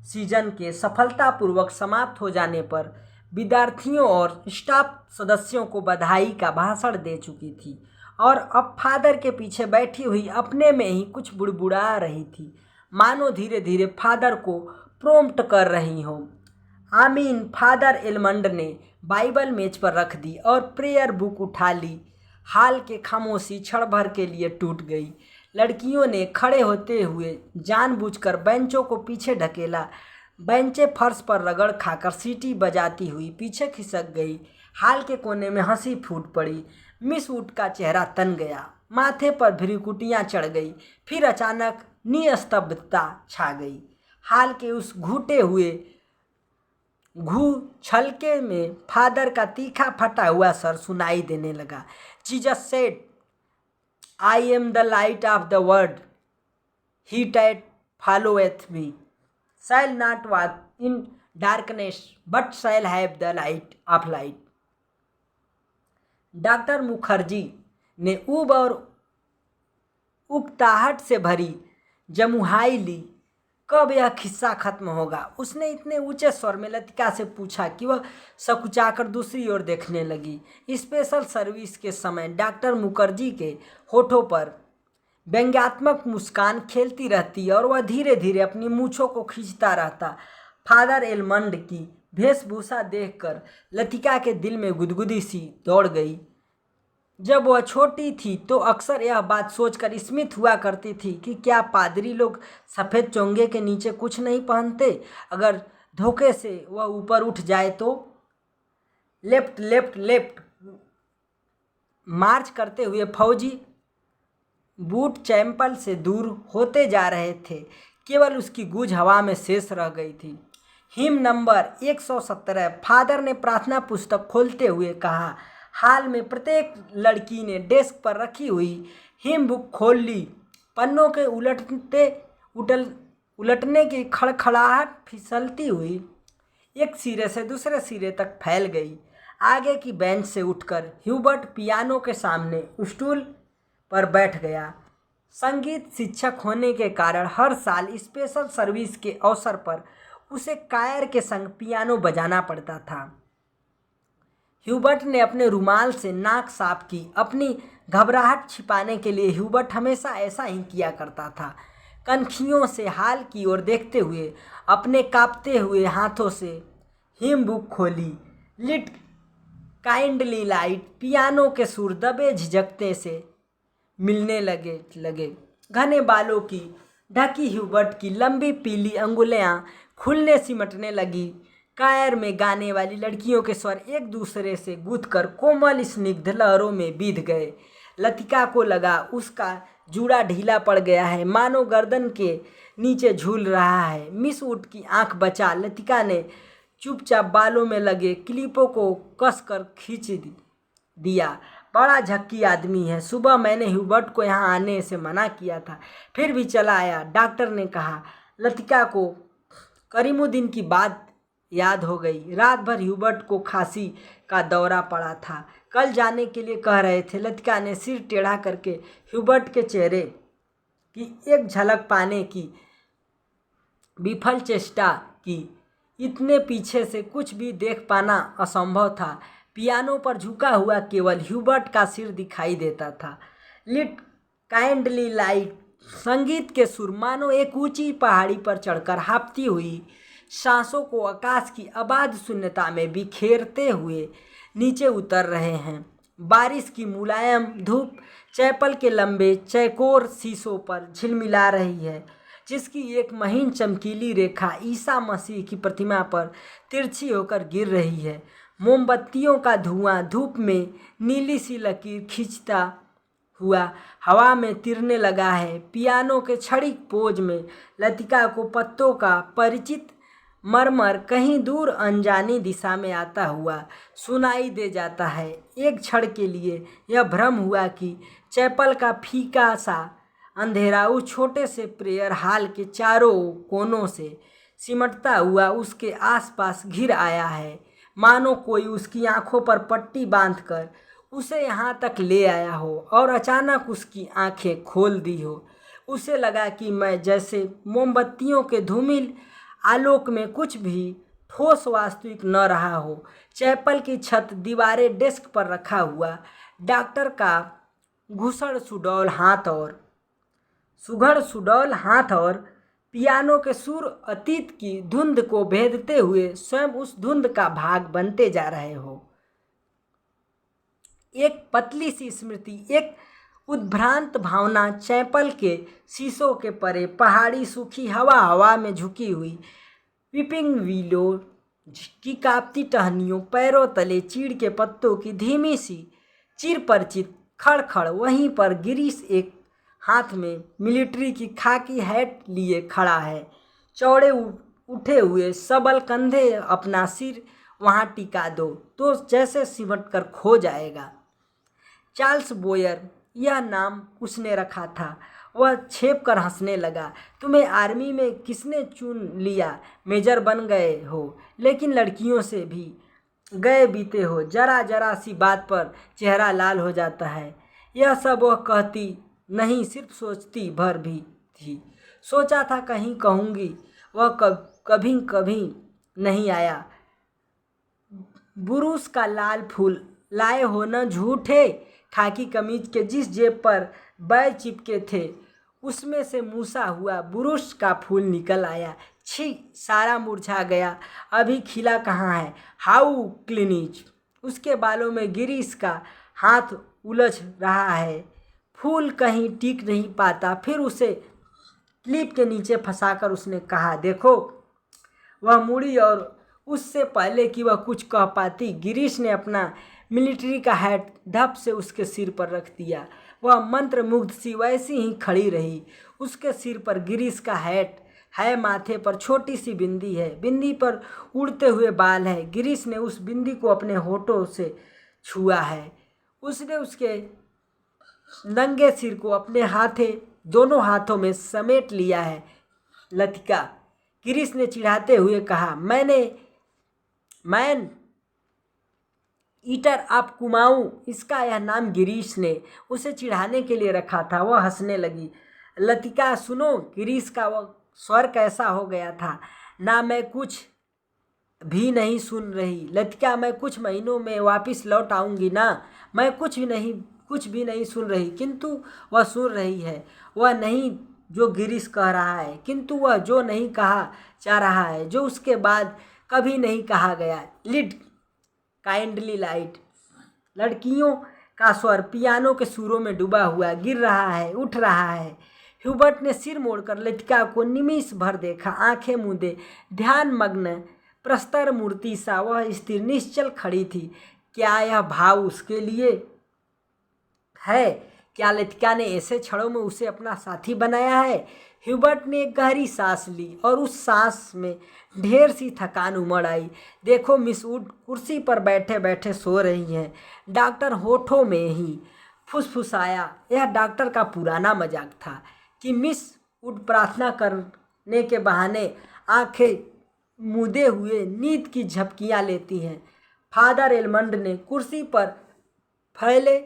सीजन के सफलतापूर्वक समाप्त हो जाने पर विद्यार्थियों और स्टाफ सदस्यों को बधाई का भाषण दे चुकी थी और अब फादर के पीछे बैठी हुई अपने में ही कुछ बुड़बुड़ा रही थी, मानो धीरे धीरे फादर को प्रोम्प्ट कर रही हो। आमीन। फादर एलमंड ने बाइबल मेज पर रख दी और प्रेयर बुक उठा ली। हाल के खामोशी क्षण भर के लिए टूट गई। लड़कियों ने खड़े होते हुए जानबूझकर बेंचों को पीछे ढकेला। बेंचें फर्श पर रगड़ खाकर सीटी बजाती हुई पीछे खिसक गई। हाल के कोने में हंसी फूट पड़ी। मिस वुड का चेहरा तन गया, माथे पर भ्रिकुटियाँ चढ़ गई। फिर अचानक निस्तब्धता छा गई। हाल के उस घुटे हुए छलके में फादर का तीखा फटा हुआ सर सुनाई देने लगा। Jesus said, I am the light of the world, he that followeth me shall not walk in darkness but shall have the light of light. Doctor Mukherjee ने ऊब और उकताहट से भरी जमुहाई ली। कब यह किस्सा खत्म होगा? उसने इतने ऊंचे स्वर में लतिका से पूछा कि वह सकुचाकर दूसरी ओर देखने लगी। स्पेशल सर्विस के समय डॉक्टर मुखर्जी के होठों पर व्यंग्यात्मक मुस्कान खेलती रहती और वह धीरे धीरे अपनी मूंछों को खींचता रहता। फादर एलमंड की वेशभूषा देखकर लतिका के दिल में गुदगुदी सी दौड़ गई। जब वह छोटी थी तो अक्सर यह बात सोचकर स्मित हुआ करती थी कि क्या पादरी लोग सफ़ेद चोंगे के नीचे कुछ नहीं पहनते? अगर धोखे से वह ऊपर उठ जाए तो? लेफ्ट लेफ्ट लेफ्ट मार्च करते हुए फौजी बूट चैंपल से दूर होते जा रहे थे। केवल उसकी गूंज हवा में शेष रह गई थी। Him number 117। फादर ने प्रार्थना पुस्तक खोलते हुए कहा। हाल में प्रत्येक लड़की ने डेस्क पर रखी हुई हिम बुक खोल ली। पन्नों के उलटने की खड़खड़ाहट फिसलती हुई एक सिरे से दूसरे सिरे तक फैल गई। आगे की बेंच से उठकर ह्यूबर्ट पियानो के सामने स्टूल पर बैठ गया। संगीत शिक्षक होने के कारण हर साल स्पेशल सर्विस के अवसर पर उसे कायर के संग पियानो बजाना पड़ता था। ह्यूबर्ट ने अपने रुमाल से नाक साफ की। अपनी घबराहट छिपाने के लिए ह्यूबर्ट हमेशा ऐसा ही किया करता था। कनखियों से हाल की ओर देखते हुए अपने कांपते हुए हाथों से हिम बुक खोली। Lead kindly light. पियानो के सुर दबे झिझकते से मिलने लगे। घने बालों की ढकी ह्यूबर्ट की लंबी पीली अंगुलियां खुलने सिमटने लगी। कायर में गाने वाली लड़कियों के स्वर एक दूसरे से गूंथकर कोमल स्निग्ध लहरों में बीध गए। लतिका को लगा उसका जूड़ा ढीला पड़ गया है, मानो गर्दन के नीचे झूल रहा है। मिस वुड की आंख बचा लतिका ने चुपचाप बालों में लगे क्लिपों को कसकर खींच दिया। बड़ा झक्की आदमी है। सुबह मैंने ह्यूबर्ट को यहाँ आने से मना किया था, फिर भी चला आया, डॉक्टर ने कहा। लतिका को करीमुद्दीन की बात याद हो गई। रात भर ह्यूबर्ट को खांसी का दौरा पड़ा था। कल जाने के लिए कह रहे थे। लतिका ने सिर टेढ़ा करके ह्यूबर्ट के चेहरे की एक झलक पाने की विफल चेष्टा की। इतने पीछे से कुछ भी देख पाना असंभव था। पियानो पर झुका हुआ केवल ह्यूबर्ट का सिर दिखाई देता था। Lead kindly light. संगीत के सुर मानो एक ऊंची पहाड़ी पर चढ़कर हाँफती हुई सांसों को आकाश की अबाध शून्यता में बिखेरते हुए नीचे उतर रहे हैं। बारिश की मुलायम धूप चैपल के लंबे चौकोर शीशों पर झिलमिला रही है, जिसकी एक महीन चमकीली रेखा ईसा मसीह की प्रतिमा पर तिरछी होकर गिर रही है। मोमबत्तियों का धुआं धूप में नीली सी लकीर खींचता हुआ हवा में तिरने लगा है। पियानो के क्षणिक पोज में लतिका को पत्तों का परिचित मरमर कहीं दूर अनजानी दिशा में आता हुआ सुनाई दे जाता है। एक क्षण के लिए यह भ्रम हुआ कि चैपल का फीका सा अंधेरा उस छोटे से प्रेयर हॉल के चारों कोनों से सिमटता हुआ उसके आसपास घिर आया है, मानो कोई उसकी आंखों पर पट्टी बांधकर उसे यहाँ तक ले आया हो और अचानक उसकी आंखें खोल दी हो। उसे लगा कि मैं जैसे मोमबत्तियों के धूमिल आलोक में कुछ भी ठोस वास्तविक न रहा हो। चैपल की छत, दीवारें, डेस्क पर रखा हुआ डॉक्टर का सुघड़ सुडौल हाथ और पियानो के सुर अतीत की धुंध को भेदते हुए स्वयं उस धुंध का भाग बनते जा रहे हो। एक पतली सी स्मृति, एक उद्भ्रांत भावना चैपल के शीशों के परे पहाड़ी सूखी हवा में झुकी हुई विपिंग विलो की कांपती टहनियों, पैरों तले चीड़ के पत्तों की धीमी सी चिर परिचित खड़खड़। वहीं पर गिरीश एक हाथ में मिलिट्री की खाकी हैट लिए खड़ा है, चौड़े उठे हुए सबल कंधे। अपना सिर वहाँ टिका दो तो जैसे सिमट कर खो जाएगा। चार्ल्स बोयर, यह नाम उसने रखा था। वह छेप कर हंसने लगा। तुम्हें आर्मी में किसने चुन लिया? मेजर बन गए हो, लेकिन लड़कियों से भी गए बीते हो। जरा जरा सी बात पर चेहरा लाल हो जाता है। यह सब वह कहती नहीं, सिर्फ सोचती भर भी थी। सोचा था कहीं कहूँगी, वह कभी कभी नहीं आया। बुरुस का लाल फूल लाए हो न झूठे? खाकी कमीज के जिस जेब पर बै चिपके थे उसमें से मूसा हुआ बुरुश का फूल निकल आया। छी, सारा मुरझा गया, अभी खिला कहाँ है। हाउ क्लिनिज। उसके बालों में गिरीश का हाथ उलझ रहा है, फूल कहीं टिक नहीं पाता। फिर उसे क्लिप के नीचे फंसाकर उसने कहा, देखो। वह मुड़ी और उससे पहले कि वह कुछ कह पाती, गिरीश ने अपना मिलिट्री का हैट धप से उसके सिर पर रख दिया। वह मंत्र मुग्ध सी वैसी ही खड़ी रही। उसके सिर पर गिरीश का हैट है, माथे पर छोटी सी बिंदी है, बिंदी पर उड़ते हुए बाल है। गिरीश ने उस बिंदी को अपने होठों से छुआ है। उसने उसके नंगे सिर को अपने दोनों हाथों में समेट लिया है। लतिका, गिरीश ने चिढ़ाते हुए कहा, मैन ईटर आप कुमाऊं। इसका यह नाम गिरीश ने उसे चिढ़ाने के लिए रखा था। वह हंसने लगी। लतिका सुनो, गिरीश का वह स्वर कैसा हो गया था ना। मैं कुछ भी नहीं सुन रही लतिका, मैं कुछ महीनों में वापस लौट आऊँगी ना। मैं कुछ भी नहीं सुन रही, किंतु वह सुन रही है। वह नहीं जो गिरीश कह रहा है, किंतु वह जो नहीं कहा जा रहा है, जो उसके बाद कभी नहीं कहा गया। Lead kindly light. लड़कियों का स्वर पियानो के सुरों में डूबा हुआ गिर रहा है, उठ रहा है। ह्यूबर्ट ने सिर मोड़कर लतिका को निमिष भर देखा। आंखें मूंदे, ध्यान मग्न, प्रस्तर मूर्ति सा वह स्थिर निश्चल खड़ी थी। क्या यह भाव उसके लिए है? क्या लतिका ने ऐसे क्षणों में उसे अपना साथी बनाया है? ह्यूबर्ट ने एक गहरी सांस ली और उस सांस में ढेर सी थकान उमड़ आई। देखो, मिस वुड कुर्सी पर बैठे बैठे सो रही हैं। डॉक्टर होठों में ही फुसफुसाया। यह डॉक्टर का पुराना मजाक था कि मिस वुड प्रार्थना करने के बहाने आंखें मूंदे हुए नींद की झपकियां लेती हैं। फादर एलमंड ने कुर्सी पर फैले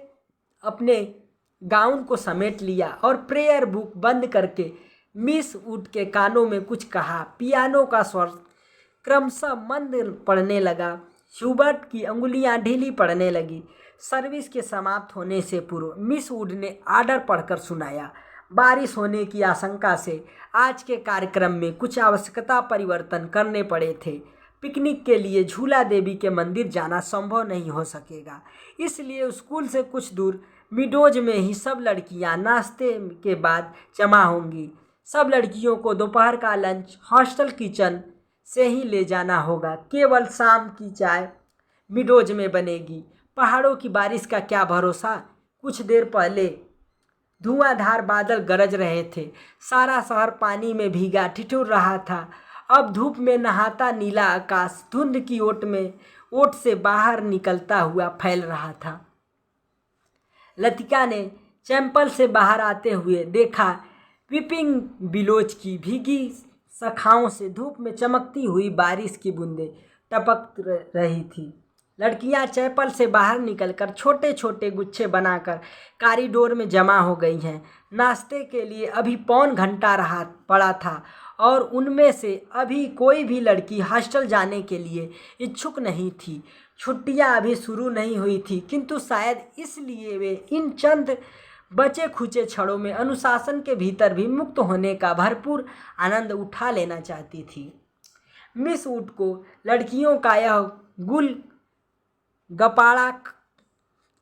अपने गाउन को समेट लिया और प्रेयर बुक बंद करके मिस वुड के कानों में कुछ कहा। पियानो का स्वर क्रमशः मंद पड़ने लगा। ह्यूबर्ट की अंगुलियां ढीली पड़ने लगी। सर्विस के समाप्त होने से पूर्व मिस वुड ने आर्डर पढ़कर सुनाया। बारिश होने की आशंका से आज के कार्यक्रम में कुछ आवश्यकता परिवर्तन करने पड़े थे। पिकनिक के लिए झूला देवी के मंदिर जाना संभव नहीं हो सकेगा, इसलिए स्कूल से कुछ दूर मिडोज में ही सब लड़कियां नाश्ते के बाद जमा होंगी। सब लड़कियों को दोपहर का लंच हॉस्टल किचन से ही ले जाना होगा। केवल शाम की चाय मिडोज में बनेगी। पहाड़ों की बारिश का क्या भरोसा। कुछ देर पहले धुआंधार बादल गरज रहे थे। सारा शहर पानी में भीगा ठिठुर रहा था। अब धूप में नहाता नीला आकाश धुंध की ओट से बाहर निकलता हुआ फैल रहा था। लतिका ने चैपल से बाहर आते हुए देखा। विपिंग बिलोच की भीगी शाखाओं से धूप में चमकती हुई बारिश की बूंदें टपक रही थी। लड़कियां चैपल से बाहर निकलकर छोटे छोटे गुच्छे बनाकर कॉरिडोर में जमा हो गई हैं। नाश्ते के लिए अभी पौन घंटा पड़ा था और उनमें से अभी कोई भी लड़की हॉस्टल जाने के लिए इच्छुक नहीं थी। छुट्टियां अभी शुरू नहीं हुई थी, किंतु शायद इसलिए वे इन चंद बचे खुचे क्षणों में अनुशासन के भीतर भी मुक्त होने का भरपूर आनंद उठा लेना चाहती थी। मिस वुड को लड़कियों का यह गुल गपाड़ा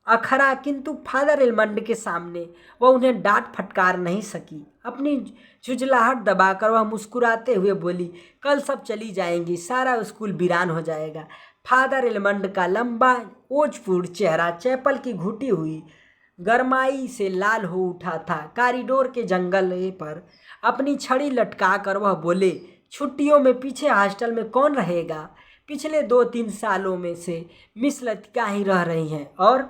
अखरा, किंतु फादर एलमंड के सामने वह उन्हें डांट फटकार नहीं सकी। अपनी झुंझलाहट दबाकर वह मुस्कुराते हुए बोली, कल सब चली जाएंगी, सारा स्कूल वीरान हो जाएगा। फादर एलमंड का लंबा ओजपूर्ण चेहरा चैपल की घुटी हुई गरमाई से लाल हो उठा था। कॉरिडोर के जंगल पर अपनी छड़ी लटकाकर वह बोले, छुट्टियों में पीछे हॉस्टल में कौन रहेगा? पिछले 2-3 सालों में से मिस लतिका ही रह रही हैं और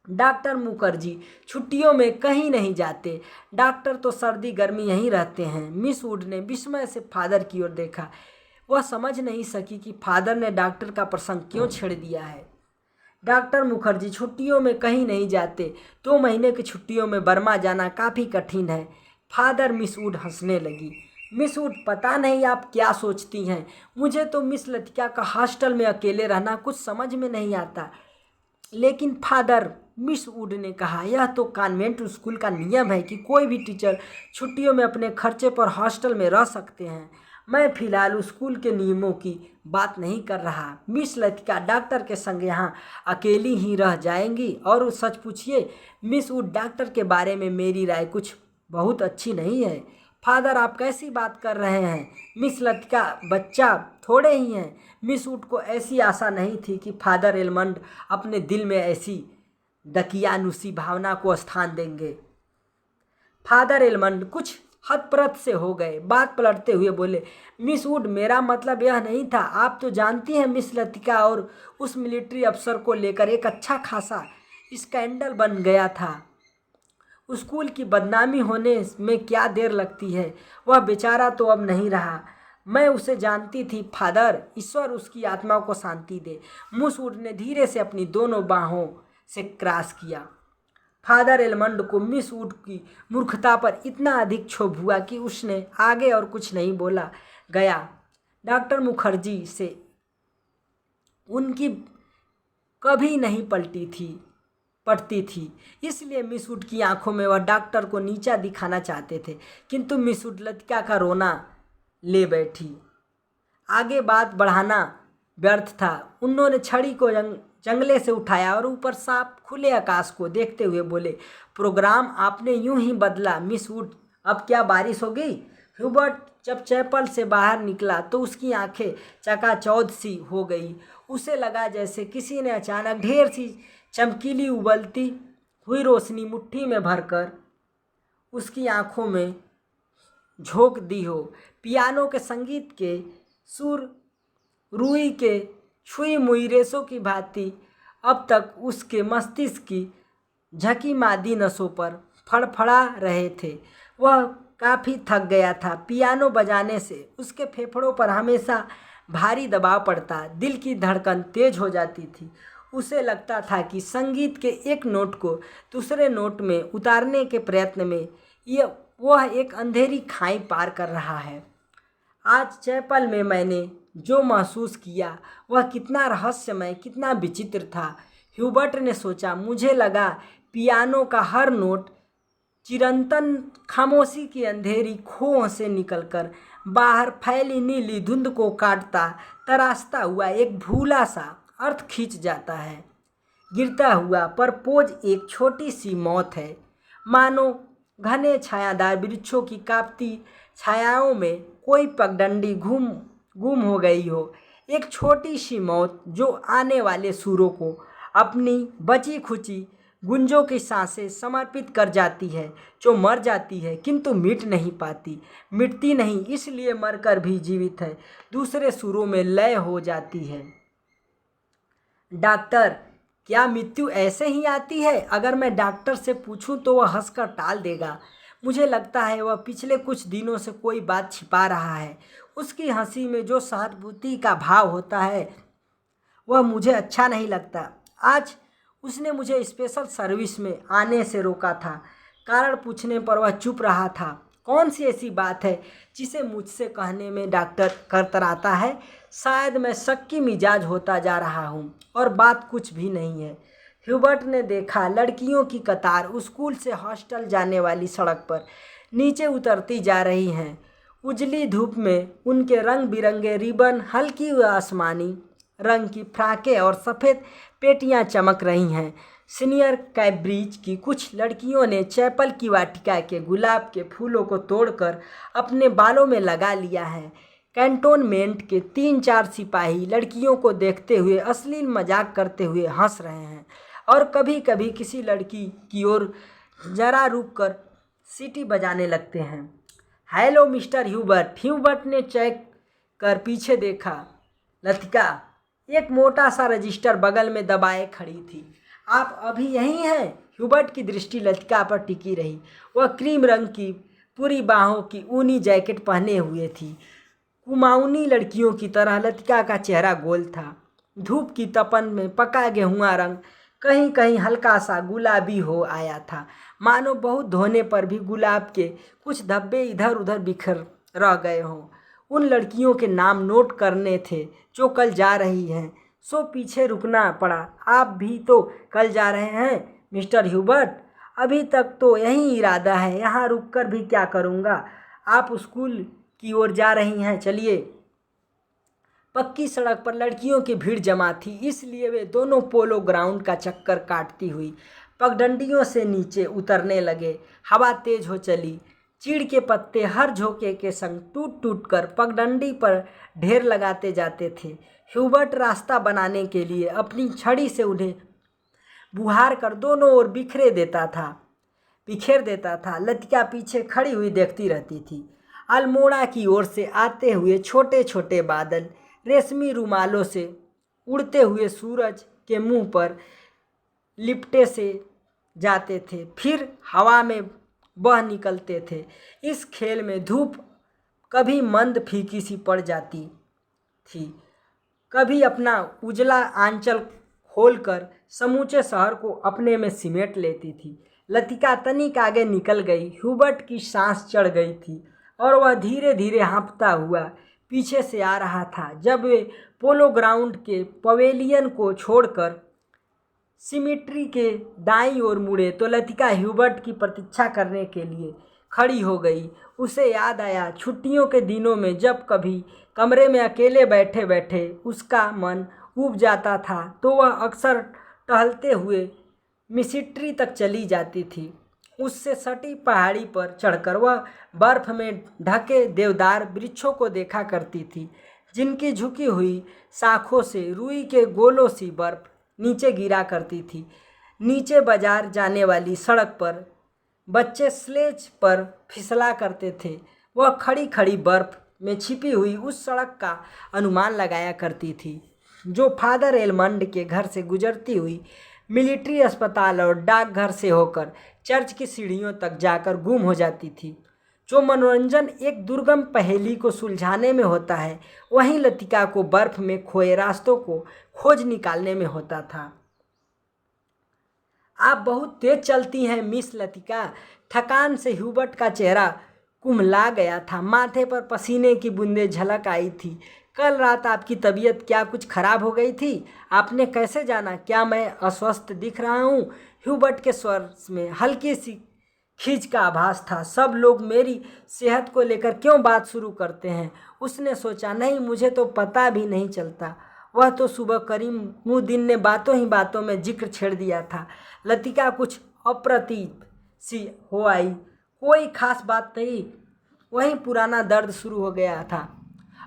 डॉक्टर मुखर्जी छुट्टियों में कहीं नहीं जाते। डॉक्टर तो सर्दी गर्मी यहीं रहते हैं। मिस वुड ने विस्मय से फादर की ओर देखा। वह समझ नहीं सकी कि फादर ने डॉक्टर का प्रसंग क्यों छेड़ दिया है। डॉक्टर मुखर्जी छुट्टियों में कहीं नहीं जाते। 2 महीने की छुट्टियों में बर्मा जाना काफ़ी कठिन है। फादर मिस वुड हंसने लगी। मिस वुड, पता नहीं आप क्या सोचती हैं, मुझे तो मिस लतिका का हॉस्टल में अकेले रहना कुछ समझ में नहीं आता। लेकिन फादर, मिस वुड ने कहा, यह तो कॉन्वेंट स्कूल का नियम है कि कोई भी टीचर छुट्टियों में अपने खर्चे पर हॉस्टल में रह सकते हैं। मैं फ़िलहाल स्कूल के नियमों की बात नहीं कर रहा। मिस लतिका डॉक्टर के संग यहाँ अकेली ही रह जाएंगी। और सच पूछिए मिस वुड, डॉक्टर के बारे में मेरी राय कुछ बहुत अच्छी नहीं है। फादर, आप कैसी बात कर रहे हैं? मिस लतिका बच्चा थोड़े ही हैं। मिस वुड को ऐसी आशा नहीं थी कि फादर एलमंड अपने दिल में ऐसी दकियानुसी भावना को स्थान देंगे। फादर एलमंड कुछ हतप्रत से हो गए। बात पलटते हुए बोले, मिस वुड, मेरा मतलब यह नहीं था। आप तो जानती हैं मिस लतिका और उस मिलिट्री अफसर को लेकर एक अच्छा खासा स्कैंडल बन गया था। स्कूल की बदनामी होने में क्या देर लगती है। वह बेचारा तो अब नहीं रहा। मैं उसे जानती थी फादर, ईश्वर उसकी आत्मा को शांति दे। मिस वुड ने धीरे से अपनी दोनों बाहों से क्रॉस किया। फादर एलमंड को मिस वुड की मूर्खता पर इतना अधिक क्षोभ हुआ कि उसने आगे और कुछ नहीं बोला गया। डॉक्टर मुखर्जी से उनकी कभी नहीं पड़ती थी, इसलिए मिस वुड की आंखों में वह डॉक्टर को नीचा दिखाना चाहते थे। किंतु मिस वुड लतिका का रोना ले बैठी। आगे बात बढ़ाना व्यर्थ था। उन्होंने छड़ी को जंगले से उठाया और ऊपर साफ खुले आकाश को देखते हुए बोले, प्रोग्राम आपने यूं ही बदला मिस वुड। अब क्या बारिश होगी? ह्यूबर्ट जब चैपल से बाहर निकला तो उसकी आंखें चकाचौंध सी हो गई। उसे लगा जैसे किसी ने अचानक ढेर सी चमकीली उबलती हुई रोशनी मुट्ठी में भरकर उसकी आंखों में झोंक दी हो। पियानो के संगीत के सुर रुई के छुई मुई रेशों की भांति अब तक उसके मस्तिष्क की झकी मादी नसों पर फड़फड़ा रहे थे। वह काफ़ी थक गया था। पियानो बजाने से उसके फेफड़ों पर हमेशा भारी दबाव पड़ता, दिल की धड़कन तेज हो जाती थी। उसे लगता था कि संगीत के एक नोट को दूसरे नोट में उतारने के प्रयत्न में वह एक अंधेरी खाई पार कर रहा है। आज चैपल में मैंने जो महसूस किया वह कितना रहस्यमय, कितना विचित्र था। ह्यूबर्ट ने सोचा। मुझे लगा पियानो का हर नोट चिरंतन खामोशी की अंधेरी खोह से निकलकर बाहर फैली नीली धुंध को काटता तराशता हुआ एक भूला सा अर्थ खींच जाता है। गिरता हुआ परपोज एक छोटी सी मौत है, मानो घने छायादार वृक्षों की कांपती छायाओं में कोई पगडंडी गुम हो गई हो। एक छोटी सी मौत जो आने वाले सुरों को अपनी बची खुची गुंजों की सांसें समर्पित कर जाती है, जो मर जाती है किंतु मिट नहीं पाती। मिटती नहीं, इसलिए मरकर भी जीवित है, दूसरे सुरों में लय हो जाती है। डॉक्टर, क्या मृत्यु ऐसे ही आती है? अगर मैं डॉक्टर से पूछूं तो वह हंसकर टाल देगा। मुझे लगता है वह पिछले कुछ दिनों से कोई बात छिपा रहा है। उसकी हंसी में जो सहानुभूति का भाव होता है वह मुझे अच्छा नहीं लगता। आज उसने मुझे स्पेशल सर्विस में आने से रोका था। कारण पूछने पर वह चुप रहा था। कौन सी ऐसी बात है जिसे मुझसे कहने में डॉक्टर कतराता है? शायद मैं शक की मिजाज होता जा रहा हूँ और बात कुछ भी नहीं है। ह्यूबर्ट ने देखा लड़कियों की कतार स्कूल से हॉस्टल जाने वाली सड़क पर नीचे उतरती जा रही हैं। उजली धूप में उनके रंग बिरंगे रिबन, हल्की व आसमानी रंग की फ्राकें और सफ़ेद पेटियां चमक रही हैं। सीनियर कैम्ब्रिज की कुछ लड़कियों ने चैपल की वाटिका के गुलाब के फूलों को तोड़कर अपने बालों में लगा लिया है। कैंटोनमेंट के 3-4 सिपाही लड़कियों को देखते हुए अश्लील मजाक करते हुए हंस रहे हैं और कभी कभी किसी लड़की की ओर जरा रुक कर सीटी बजाने लगते हैं। Hello mister Hubert. ह्यूबर्ट ने चेक कर पीछे देखा। लतिका एक मोटा सा रजिस्टर बगल में दबाए खड़ी थी। आप अभी यहीं हैं? ह्यूबर्ट की दृष्टि लतिका पर टिकी रही। वह क्रीम रंग की पूरी बाहों की ऊनी जैकेट पहने हुए थी। कुमाऊनी लड़कियों की तरह लतिका का चेहरा गोल था। धूप की तपन में पका गेहुआ रंग कहीं कहीं हल्का सा गुलाबी हो आया था, मानो बहुत धोने पर भी गुलाब के कुछ धब्बे इधर उधर बिखर रह गए हों। उन लड़कियों के नाम नोट करने थे जो कल जा रही हैं, सो पीछे रुकना पड़ा। आप भी तो कल जा रहे हैं मिस्टर ह्यूबर्ट? अभी तक तो यही इरादा है, यहाँ रुककर भी क्या करूँगा। आप स्कूल की ओर जा रही हैं, चलिए। पक्की सड़क पर लड़कियों की भीड़ जमा थी, इसलिए वे दोनों पोलो ग्राउंड का चक्कर काटती हुई पगडंडियों से नीचे उतरने लगे। हवा तेज हो चली। चीड़ के पत्ते हर झोंके के संग टूट टूट कर पगडंडी पर ढेर लगाते जाते थे। ह्यूबर्ट रास्ता बनाने के लिए अपनी छड़ी से उन्हें बुहार कर दोनों ओर बिखेर देता था। लतिका पीछे खड़ी हुई देखती रहती थी। अल्मोड़ा की ओर से आते हुए छोटे छोटे बादल रेशमी रुमालों से उड़ते हुए सूरज के मुंह पर लिपटे से जाते थे, फिर हवा में बह निकलते थे। इस खेल में धूप कभी मंद फीकी सी पड़ जाती थी, कभी अपना उजला आंचल खोलकर समूचे शहर को अपने में सिमेट लेती थी। लतिका तनिक आगे निकल गई। ह्यूबर्ट की सांस चढ़ गई थी और वह धीरे धीरे हाँफता हुआ पीछे से आ रहा था। जब वे पोलो ग्राउंड के पवेलियन को छोड़कर सिमिट्री के दाईं ओर मुड़े तो लतिका ह्यूबर्ट की प्रतीक्षा करने के लिए खड़ी हो गई। उसे याद आया छुट्टियों के दिनों में जब कभी कमरे में अकेले बैठे बैठे उसका मन ऊब जाता था तो वह अक्सर टहलते हुए मिसिट्री तक चली जाती थी। उससे सटी पहाड़ी पर चढ़कर वह बर्फ़ में ढके देवदार वृक्षों को देखा करती थी, जिनकी झुकी हुई शाखों से रुई के गोलों सी बर्फ़ नीचे गिरा करती थी। नीचे बाजार जाने वाली सड़क पर बच्चे स्लेज पर फिसला करते थे। वह खड़ी खड़ी बर्फ़ में छिपी हुई उस सड़क का अनुमान लगाया करती थी जो फादर एलमंड के घर से गुजरती हुई मिलिट्री अस्पताल और डाकघर से होकर चर्च की सीढ़ियों तक जाकर गुम हो जाती थी। जो मनोरंजन एक दुर्गम पहेली को सुलझाने में होता है, वहीं लतिका को बर्फ में खोए रास्तों को खोज निकालने में होता था। आप बहुत तेज चलती हैं मिस लतिका। थकान से ह्यूबर्ट का चेहरा कुम्हला गया था, माथे पर पसीने की बूंदें झलक आई थी। कल रात आपकी तबीयत क्या कुछ खराब हो गई थी? आपने कैसे जाना? क्या मैं अस्वस्थ दिख रहा हूँ? ह्यूबर्ट के स्वर में हल्की सी खींच का आभास था। सब लोग मेरी सेहत को लेकर क्यों बात शुरू करते हैं? उसने सोचा, नहीं, मुझे तो पता भी नहीं चलता। वह तो सुबह करीमुद्दीन ने बातों ही बातों में जिक्र छेड़ दिया था। लतिका कुछ अप्रतीत सी हो आई। कोई खास बात नहीं, वहीं पुराना दर्द शुरू हो गया था।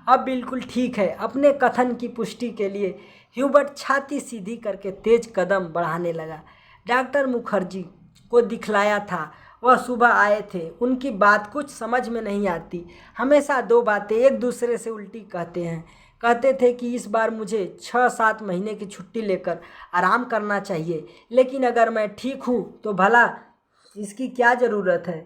अब बिल्कुल ठीक है। अपने कथन की पुष्टि के लिए ह्यूबर्ट छाती सीधी करके तेज कदम बढ़ाने लगा। डॉक्टर मुखर्जी को दिखलाया था, वह सुबह आए थे। उनकी बात कुछ समझ में नहीं आती। हमेशा दो बातें एक दूसरे से उल्टी कहते हैं। कहते थे कि इस बार मुझे 6-7 महीने की छुट्टी लेकर आराम करना चाहिए, लेकिन अगर मैं ठीक हूँ तो भला इसकी क्या ज़रूरत है?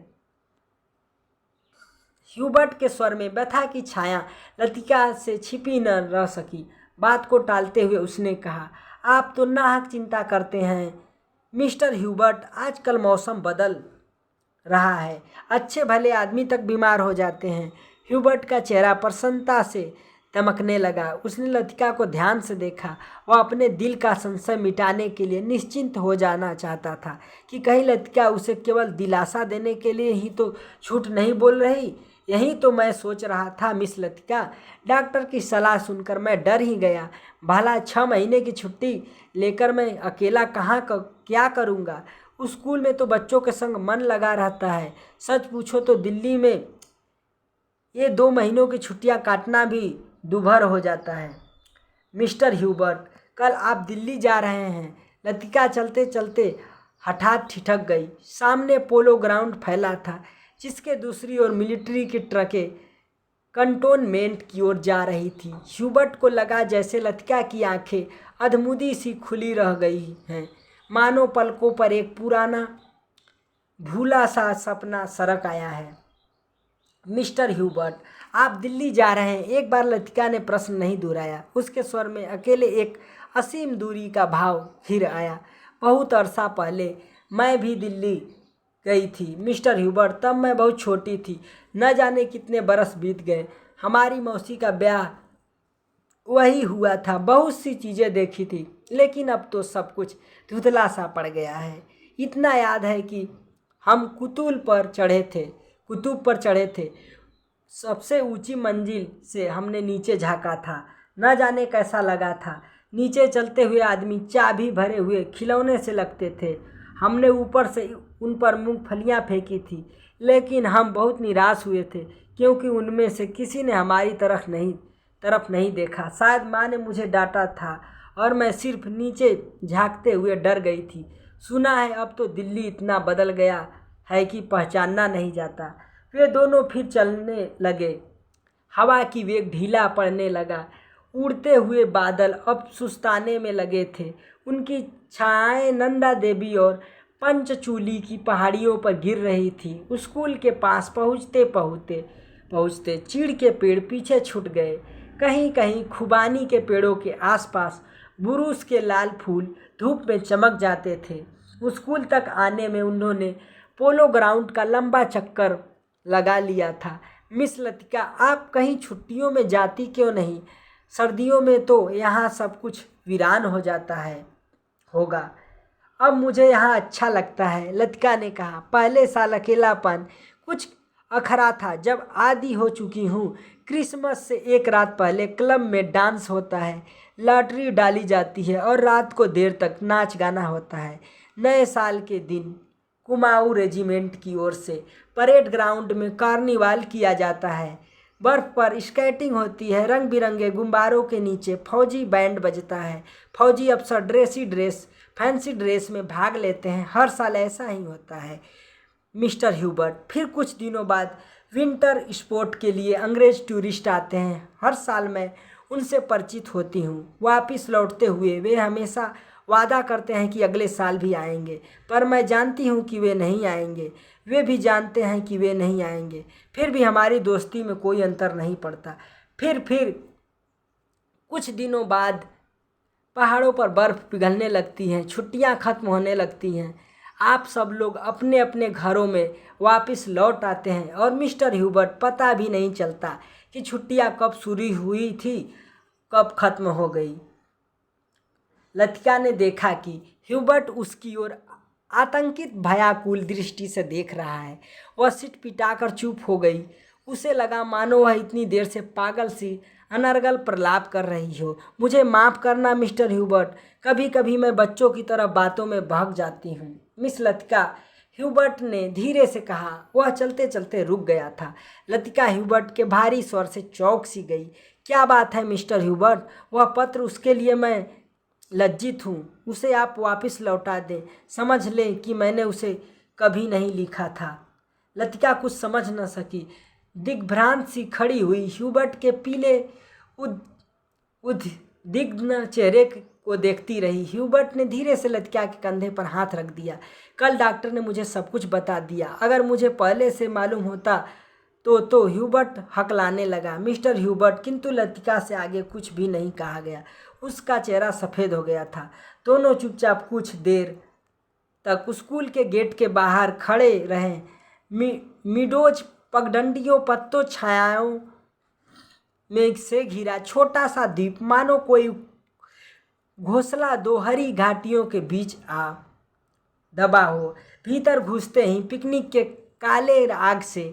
ह्यूबर्ट के स्वर में व्यथा की छाया लतिका से छिपी न रह सकी। बात को टालते हुए उसने कहा, आप तो नाहक चिंता करते हैं मिस्टर ह्यूबर्ट। आजकल मौसम बदल रहा है। अच्छे भले आदमी तक बीमार हो जाते हैं। ह्यूबर्ट का चेहरा प्रसन्नता से दमकने लगा। उसने लतिका को ध्यान से देखा। वह अपने दिल का संशय मिटाने के लिए निश्चिंत हो जाना चाहता था कि कहीं लतिका उसे केवल दिलासा देने के लिए ही तो झूठ नहीं बोल रही। यही तो मैं सोच रहा था मिस लतिका। डॉक्टर की सलाह सुनकर मैं डर ही गया। भला 6 महीने की छुट्टी लेकर मैं अकेला क्या करूँगा। स्कूल में तो बच्चों के संग मन लगा रहता है। सच पूछो तो दिल्ली में ये 2 महीनों की छुट्टियां काटना भी दूभर हो जाता है। मिस्टर ह्यूबर्ट, कल आप दिल्ली जा रहे हैं। लतिका चलते चलते हठात ठिठक गई। सामने पोलो ग्राउंड फैला था, जिसके दूसरी ओर मिलिट्री की ट्रकें कंटोनमेंट की ओर जा रही थी। ह्यूबर्ट को लगा जैसे लतिका की आंखें अधमुदी सी खुली रह गई हैं, मानो पलकों पर एक पुराना भूला सा सपना सरक आया है। मिस्टर ह्यूबर्ट, आप दिल्ली जा रहे हैं? एक बार लतिका ने प्रश्न नहीं दोहराया। उसके स्वर में अकेले एक असीम दूरी का भाव फिर आया। बहुत अरसा पहले मैं भी दिल्ली गई थी मिस्टर ह्यूबर्ट। तब मैं बहुत छोटी थी। न जाने कितने बरस बीत गए। हमारी मौसी का ब्याह वही हुआ था। बहुत सी चीज़ें देखी थी, लेकिन अब तो सब कुछ धुंधला सा पड़ गया है। इतना याद है कि हम कुतुब पर चढ़े थे। सबसे ऊंची मंजिल से हमने नीचे झांका था। न जाने कैसा लगा था। नीचे चलते हुए आदमी चाबी भरे हुए खिलौने से लगते थे। हमने ऊपर से उन पर मूंगफलियां फेंकी थी, लेकिन हम बहुत निराश हुए थे, क्योंकि उनमें से किसी ने हमारी तरफ नहीं देखा। शायद माँ ने मुझे डांटा था और मैं सिर्फ नीचे झांकते हुए डर गई थी। सुना है अब तो दिल्ली इतना बदल गया है कि पहचानना नहीं जाता। वे दोनों फिर चलने लगे। हवा की वेग ढीला पड़ने लगा। उड़ते हुए बादल अब सुस्ताने में लगे थे। उनकी छायाएं नंदा देवी और पंचचूली की पहाड़ियों पर गिर रही थी। स्कूल के पास पहुँचते चीड़ के पेड़ पीछे छूट गए। कहीं कहीं खुबानी के पेड़ों के आसपास बुरुस के लाल फूल धूप में चमक जाते थे। स्कूल तक आने में उन्होंने पोलो ग्राउंड का लंबा चक्कर लगा लिया था। मिस लतिका, आप कहीं छुट्टियों में जाती क्यों नहीं? सर्दियों में तो यहाँ सब कुछ वीरान हो जाता है होगा। अब मुझे यहाँ अच्छा लगता है, लतिका ने कहा। पहले साल अकेलापन कुछ अखरा था। जब आदी हो चुकी हूँ। क्रिसमस से एक रात पहले क्लब में डांस होता है, लॉटरी डाली जाती है और रात को देर तक नाच गाना होता है। नए साल के दिन कुमाऊँ रेजिमेंट की ओर से परेड ग्राउंड में कार्निवाल किया जाता है। बर्फ़ पर स्केटिंग होती है। रंग बिरंगे गुब्बारों के नीचे फौजी बैंड बजता है। फौजी अफसर फैंसी ड्रेस में भाग लेते हैं। हर साल ऐसा ही होता है मिस्टर ह्यूबर्ट। फिर कुछ दिनों बाद विंटर स्पोर्ट के लिए अंग्रेज़ टूरिस्ट आते हैं। हर साल मैं उनसे परिचित होती हूँ। वापस लौटते हुए वे हमेशा वादा करते हैं कि अगले साल भी आएंगे, पर मैं जानती हूँ कि वे नहीं आएंगे। वे भी जानते हैं कि वे नहीं आएंगे। फिर भी हमारी दोस्ती में कोई अंतर नहीं पड़ता। फिर कुछ दिनों बाद पहाड़ों पर बर्फ़ पिघलने लगती है। छुट्टियां खत्म होने लगती हैं। आप सब लोग अपने अपने घरों में वापस लौट आते हैं और मिस्टर ह्यूबर्ट, पता भी नहीं चलता कि छुट्टियां कब शुरू हुई थी, कब खत्म हो गई। लतिका ने देखा कि ह्यूबर्ट उसकी ओर आतंकित भयाकुल दृष्टि से देख रहा है। वह सिट पिटाकर चुप हो गई। उसे लगा मानो वह इतनी देर से पागल सी अनर्गल प्रलाप कर रही हो। मुझे माफ़ करना मिस्टर ह्यूबर्ट, कभी कभी मैं बच्चों की तरह बातों में बहक जाती हूँ। मिस लतिका, ह्यूबर्ट ने धीरे से कहा। वह चलते चलते रुक गया था। लतिका ह्यूबर्ट के भारी स्वर से चौंक सी गई। क्या बात है मिस्टर ह्यूबर्ट? वह पत्र, उसके लिए मैं लज्जित हूँ। उसे आप वापस लौटा दें। समझ लें कि मैंने उसे कभी नहीं लिखा था। लतिका कुछ समझ न सकी। दिग्भ्रांत सी खड़ी हुई ह्यूबर्ट के पीले उद्विग्न चेहरे को देखती रही। ह्यूबर्ट ने धीरे से लतिका के कंधे पर हाथ रख दिया। कल डॉक्टर ने मुझे सब कुछ बता दिया। अगर मुझे पहले से मालूम होता तो ह्यूबर्ट हकलाने लगा। मिस्टर ह्यूबर्ट, किंतु लतिका से आगे कुछ भी नहीं कहा गया। उसका चेहरा सफ़ेद हो गया था। दोनों चुपचाप कुछ देर तक स्कूल के गेट के बाहर खड़े रहे। मिडोज पगडंडियों पत्तों छायाओं में से घिरा छोटा सा द्वीप, मानो कोई घोंसला दो हरी घाटियों के बीच आ दबा हो। भीतर घुसते ही पिकनिक के काले आग से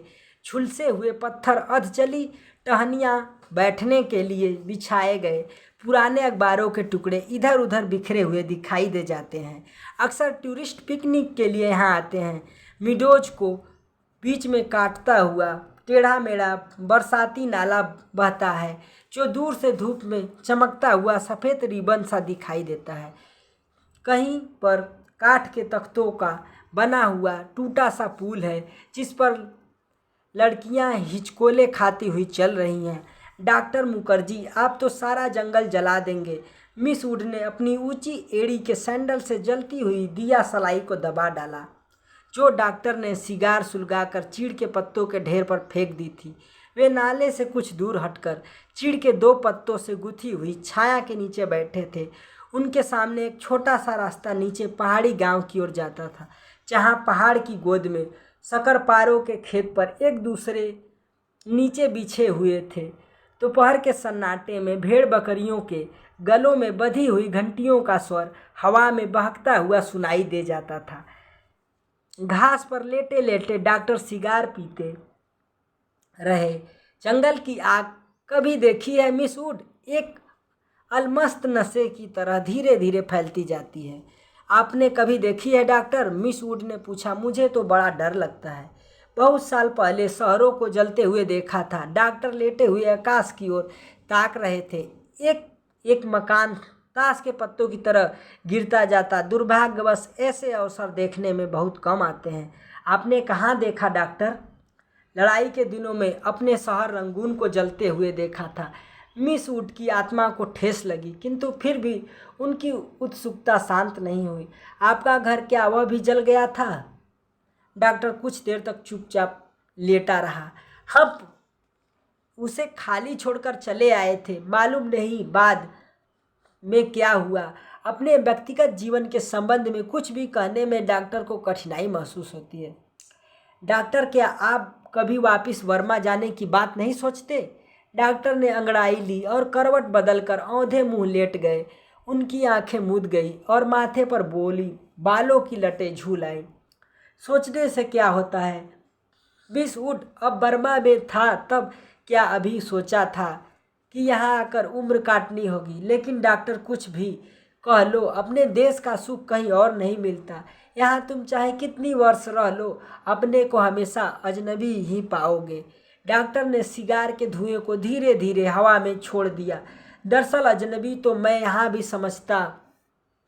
झुलसे हुए पत्थर, अधजली टहनियाँ, बैठने के लिए बिछाए गए पुराने अखबारों के टुकड़े इधर उधर बिखरे हुए दिखाई दे जाते हैं। अक्सर टूरिस्ट पिकनिक के लिए यहाँ आते हैं। मिडोज को बीच में काटता हुआ टेढ़ा मेढ़ा बरसाती नाला बहता है, जो दूर से धूप में चमकता हुआ सफ़ेद रिबन सा दिखाई देता है। कहीं पर काठ के तख्तों का बना हुआ टूटा सा पुल है, जिस पर लड़कियां हिचकोले खाती हुई चल रही हैं। डॉक्टर मुखर्जी, आप तो सारा जंगल जला देंगे। मिस वुड ने अपनी ऊंची एड़ी के सैंडल से जलती हुई दिया सलाई को दबा डाला, जो डॉक्टर ने सिगार सुलगाकर चीड़ के पत्तों के ढेर पर फेंक दी थी। वे नाले से कुछ दूर हटकर चीड़ के 2 पत्तों से गुथी हुई छाया के नीचे बैठे थे। उनके सामने एक छोटा सा रास्ता नीचे पहाड़ी गांव की ओर जाता था, जहां पहाड़ की गोद में शकरपारों के खेत पर एक दूसरे नीचे बिछे हुए थे। दोपहर के सन्नाटे में भेड़ बकरियों के गलों में बंधी हुई घंटियों का स्वर हवा में बहकता हुआ सुनाई दे जाता था। घास पर लेटे लेटे डॉक्टर सिगार पीते रहे। जंगल की आग कभी देखी है मिस वुड? एक अलमस्त नशे की तरह धीरे धीरे फैलती जाती है। आपने कभी देखी है डॉक्टर? मिस वुड ने पूछा। मुझे तो बड़ा डर लगता है। बहुत साल पहले शहरों को जलते हुए देखा था। डॉक्टर लेटे हुए आकाश की ओर ताक रहे थे। एक एक मकान ताश के पत्तों की तरह गिरता जाता। दुर्भाग्यवश ऐसे अवसर देखने में बहुत कम आते हैं। आपने कहाँ देखा डॉक्टर? लड़ाई के दिनों में अपने शहर रंगून को जलते हुए देखा था। मिस वुड की आत्मा को ठेस लगी, किंतु फिर भी उनकी उत्सुकता शांत नहीं हुई। आपका घर क्या वह भी जल गया था? डॉक्टर कुछ देर तक चुपचाप लेटा रहा। हम उसे खाली छोड़कर चले आए थे। मालूम नहीं बाद में क्या हुआ। अपने व्यक्तिगत जीवन के संबंध में कुछ भी कहने में डॉक्टर को कठिनाई महसूस होती है। डॉक्टर, क्या आप कभी वापस बर्मा जाने की बात नहीं सोचते? डॉक्टर ने अंगड़ाई ली और करवट बदलकर औंधे मुंह लेट गए। उनकी आंखें मूंद गई और माथे पर बालों की लटें झूल आईं। सोचने से क्या होता है? मिस वुड अब बर्मा में था तब क्या अभी सोचा था कि यहाँ आकर उम्र काटनी होगी? लेकिन डॉक्टर, कुछ भी कह लो, अपने देश का सुख कहीं और नहीं मिलता। यहाँ तुम चाहे कितनी वर्ष रह लो, अपने को हमेशा अजनबी ही पाओगे। डॉक्टर ने सिगार के धुएं को धीरे धीरे हवा में छोड़ दिया। दरअसल अजनबी तो मैं यहाँ भी समझता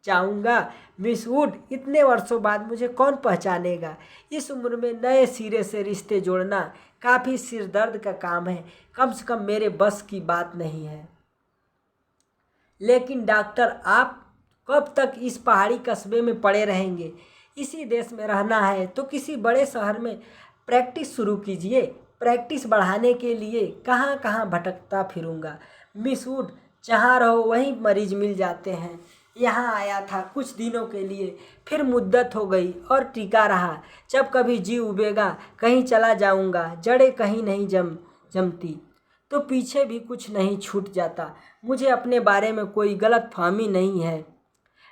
चाहूँगा मिस वुड। इतने वर्षों बाद मुझे कौन पहचानेगा? इस उम्र में नए सिरे से रिश्ते जोड़ना काफ़ी सिरदर्द का काम है। कम से कम मेरे बस की बात नहीं है। लेकिन डॉक्टर, आप कब तक इस पहाड़ी कस्बे में पड़े रहेंगे? इसी देश में रहना है तो किसी बड़े शहर में प्रैक्टिस शुरू कीजिए। प्रैक्टिस बढ़ाने के लिए कहाँ कहाँ भटकता फिरूंगा। मिस वुड, जहाँ रहो वहीं मरीज मिल जाते हैं। यहाँ आया था कुछ दिनों के लिए, फिर मुद्दत हो गई और टिका रहा। जब कभी जी उबेगा कहीं चला जाऊँगा। जड़ें कहीं नहीं जमती तो पीछे भी कुछ नहीं छूट जाता। मुझे अपने बारे में कोई गलत फहमी नहीं है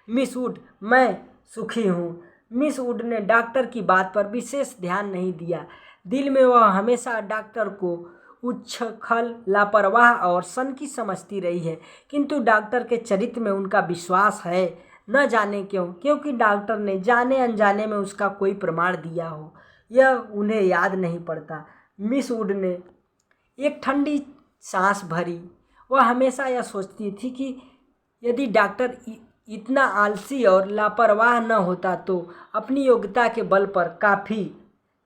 मिस वुड, मैं सुखी हूँ। मिस वुड ने डॉक्टर की बात पर विशेष ध्यान नहीं दिया। दिल में वह हमेशा डॉक्टर को उच्छृंखल, लापरवाह और सनकी समझती रही है, किंतु डॉक्टर के चरित्र में उनका विश्वास है। न जाने क्यों, क्योंकि डॉक्टर ने जाने अनजाने में उसका कोई प्रमाण दिया हो, यह उन्हें याद नहीं पड़ता। मिस वुड ने एक ठंडी सांस भरी। वह हमेशा यह सोचती थी कि यदि डॉक्टर इतना आलसी और लापरवाह न होता तो अपनी योग्यता के बल पर काफ़ी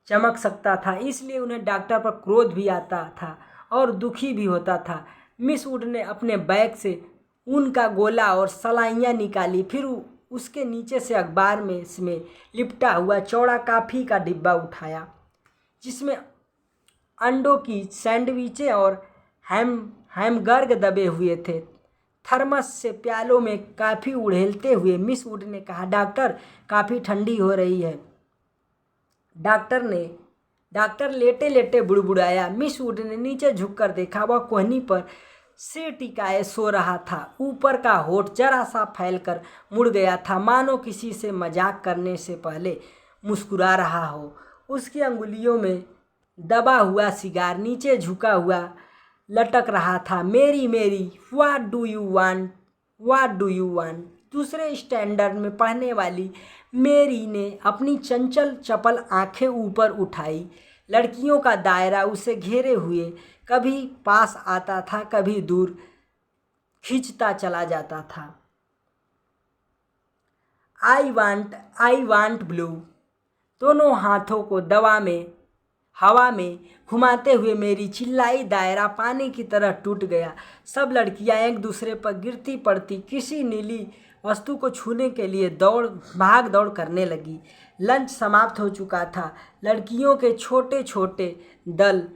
चमक सकता था। इसलिए उन्हें डॉक्टर पर क्रोध भी आता था और दुखी भी होता था। मिस वुड ने अपने बैग से ऊन का गोला और सलाइयाँ निकाली। फिर उसके नीचे से अखबार में इसमें लिपटा हुआ चौड़ा कॉफ़ी का डिब्बा उठाया, जिसमें अंडों की सैंडविचें और हैमबर्गर दबे हुए थे। थर्मस से प्यालों में कॉफ़ी उड़ेलते हुए मिस वुड ने कहा, डॉक्टर, कॉफ़ी ठंडी हो रही है। डॉक्टर ने डॉक्टर लेटे लेटे बुड़बुड़ाया। मिस वुड ने नीचे झुककर देखा। वह कोहनी पर सिर टिकाए सो रहा था। ऊपर का होठ जरा सा फैलकर मुड़ गया था, मानो किसी से मजाक करने से पहले मुस्कुरा रहा हो। उसकी अंगुलियों में दबा हुआ सिगार नीचे झुका हुआ लटक रहा था। मेरी मेरी, what do you want, what do you want. दूसरे स्टैंडर्ड में पढ़ने वाली मेरी ने अपनी चंचल चपल आंखें ऊपर उठाई। लड़कियों का दायरा उसे घेरे हुए कभी पास आता था, कभी दूर खींचता चला जाता था। I want blue. दोनों हाथों को हवा में घुमाते हुए मेरी चिल्लाई। दायरा पानी की तरह टूट गया। सब लड़कियां एक दूसरे पर गिरती पड़ती किसी नीली वस्तु को छूने के लिए भाग दौड़ करने लगी। लंच समाप्त हो चुका था। लड़कियों के छोटे छोटे दल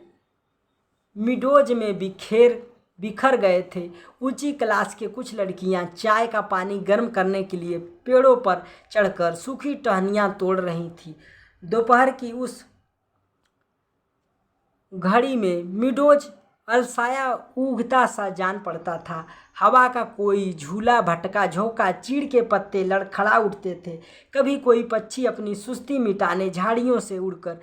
मिडोज में बिखर गए थे। ऊंची क्लास के कुछ लड़कियां चाय का पानी गर्म करने के लिए पेड़ों पर चढ़कर सूखी टहनियां तोड़ रही थीं। दोपहर की उस घड़ी में मिडोज अलसाया ऊगता सा जान पड़ता था। हवा का कोई झूला भटका झोंका, चीड़ के पत्ते लड़खड़ा उठते थे। कभी कोई पक्षी अपनी सुस्ती मिटाने झाड़ियों से उड़कर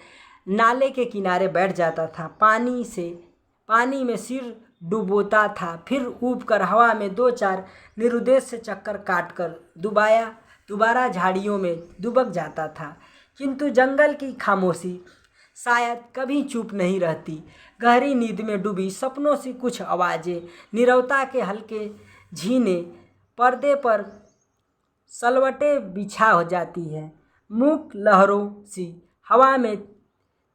नाले के किनारे बैठ जाता था। पानी में सिर डुबोता था, फिर ऊबकर हवा में दो चार निरुद्देश्य चक्कर काटकर दोबारा झाड़ियों में दुबक जाता था। किंतु जंगल की खामोशी शायद कभी चुप नहीं रहती। गहरी नींद में डूबी सपनों सी कुछ आवाज़ें नीरवता के हल्के झीने पर्दे पर सलवटे बिछा हो जाती है। मूक लहरों सी हवा में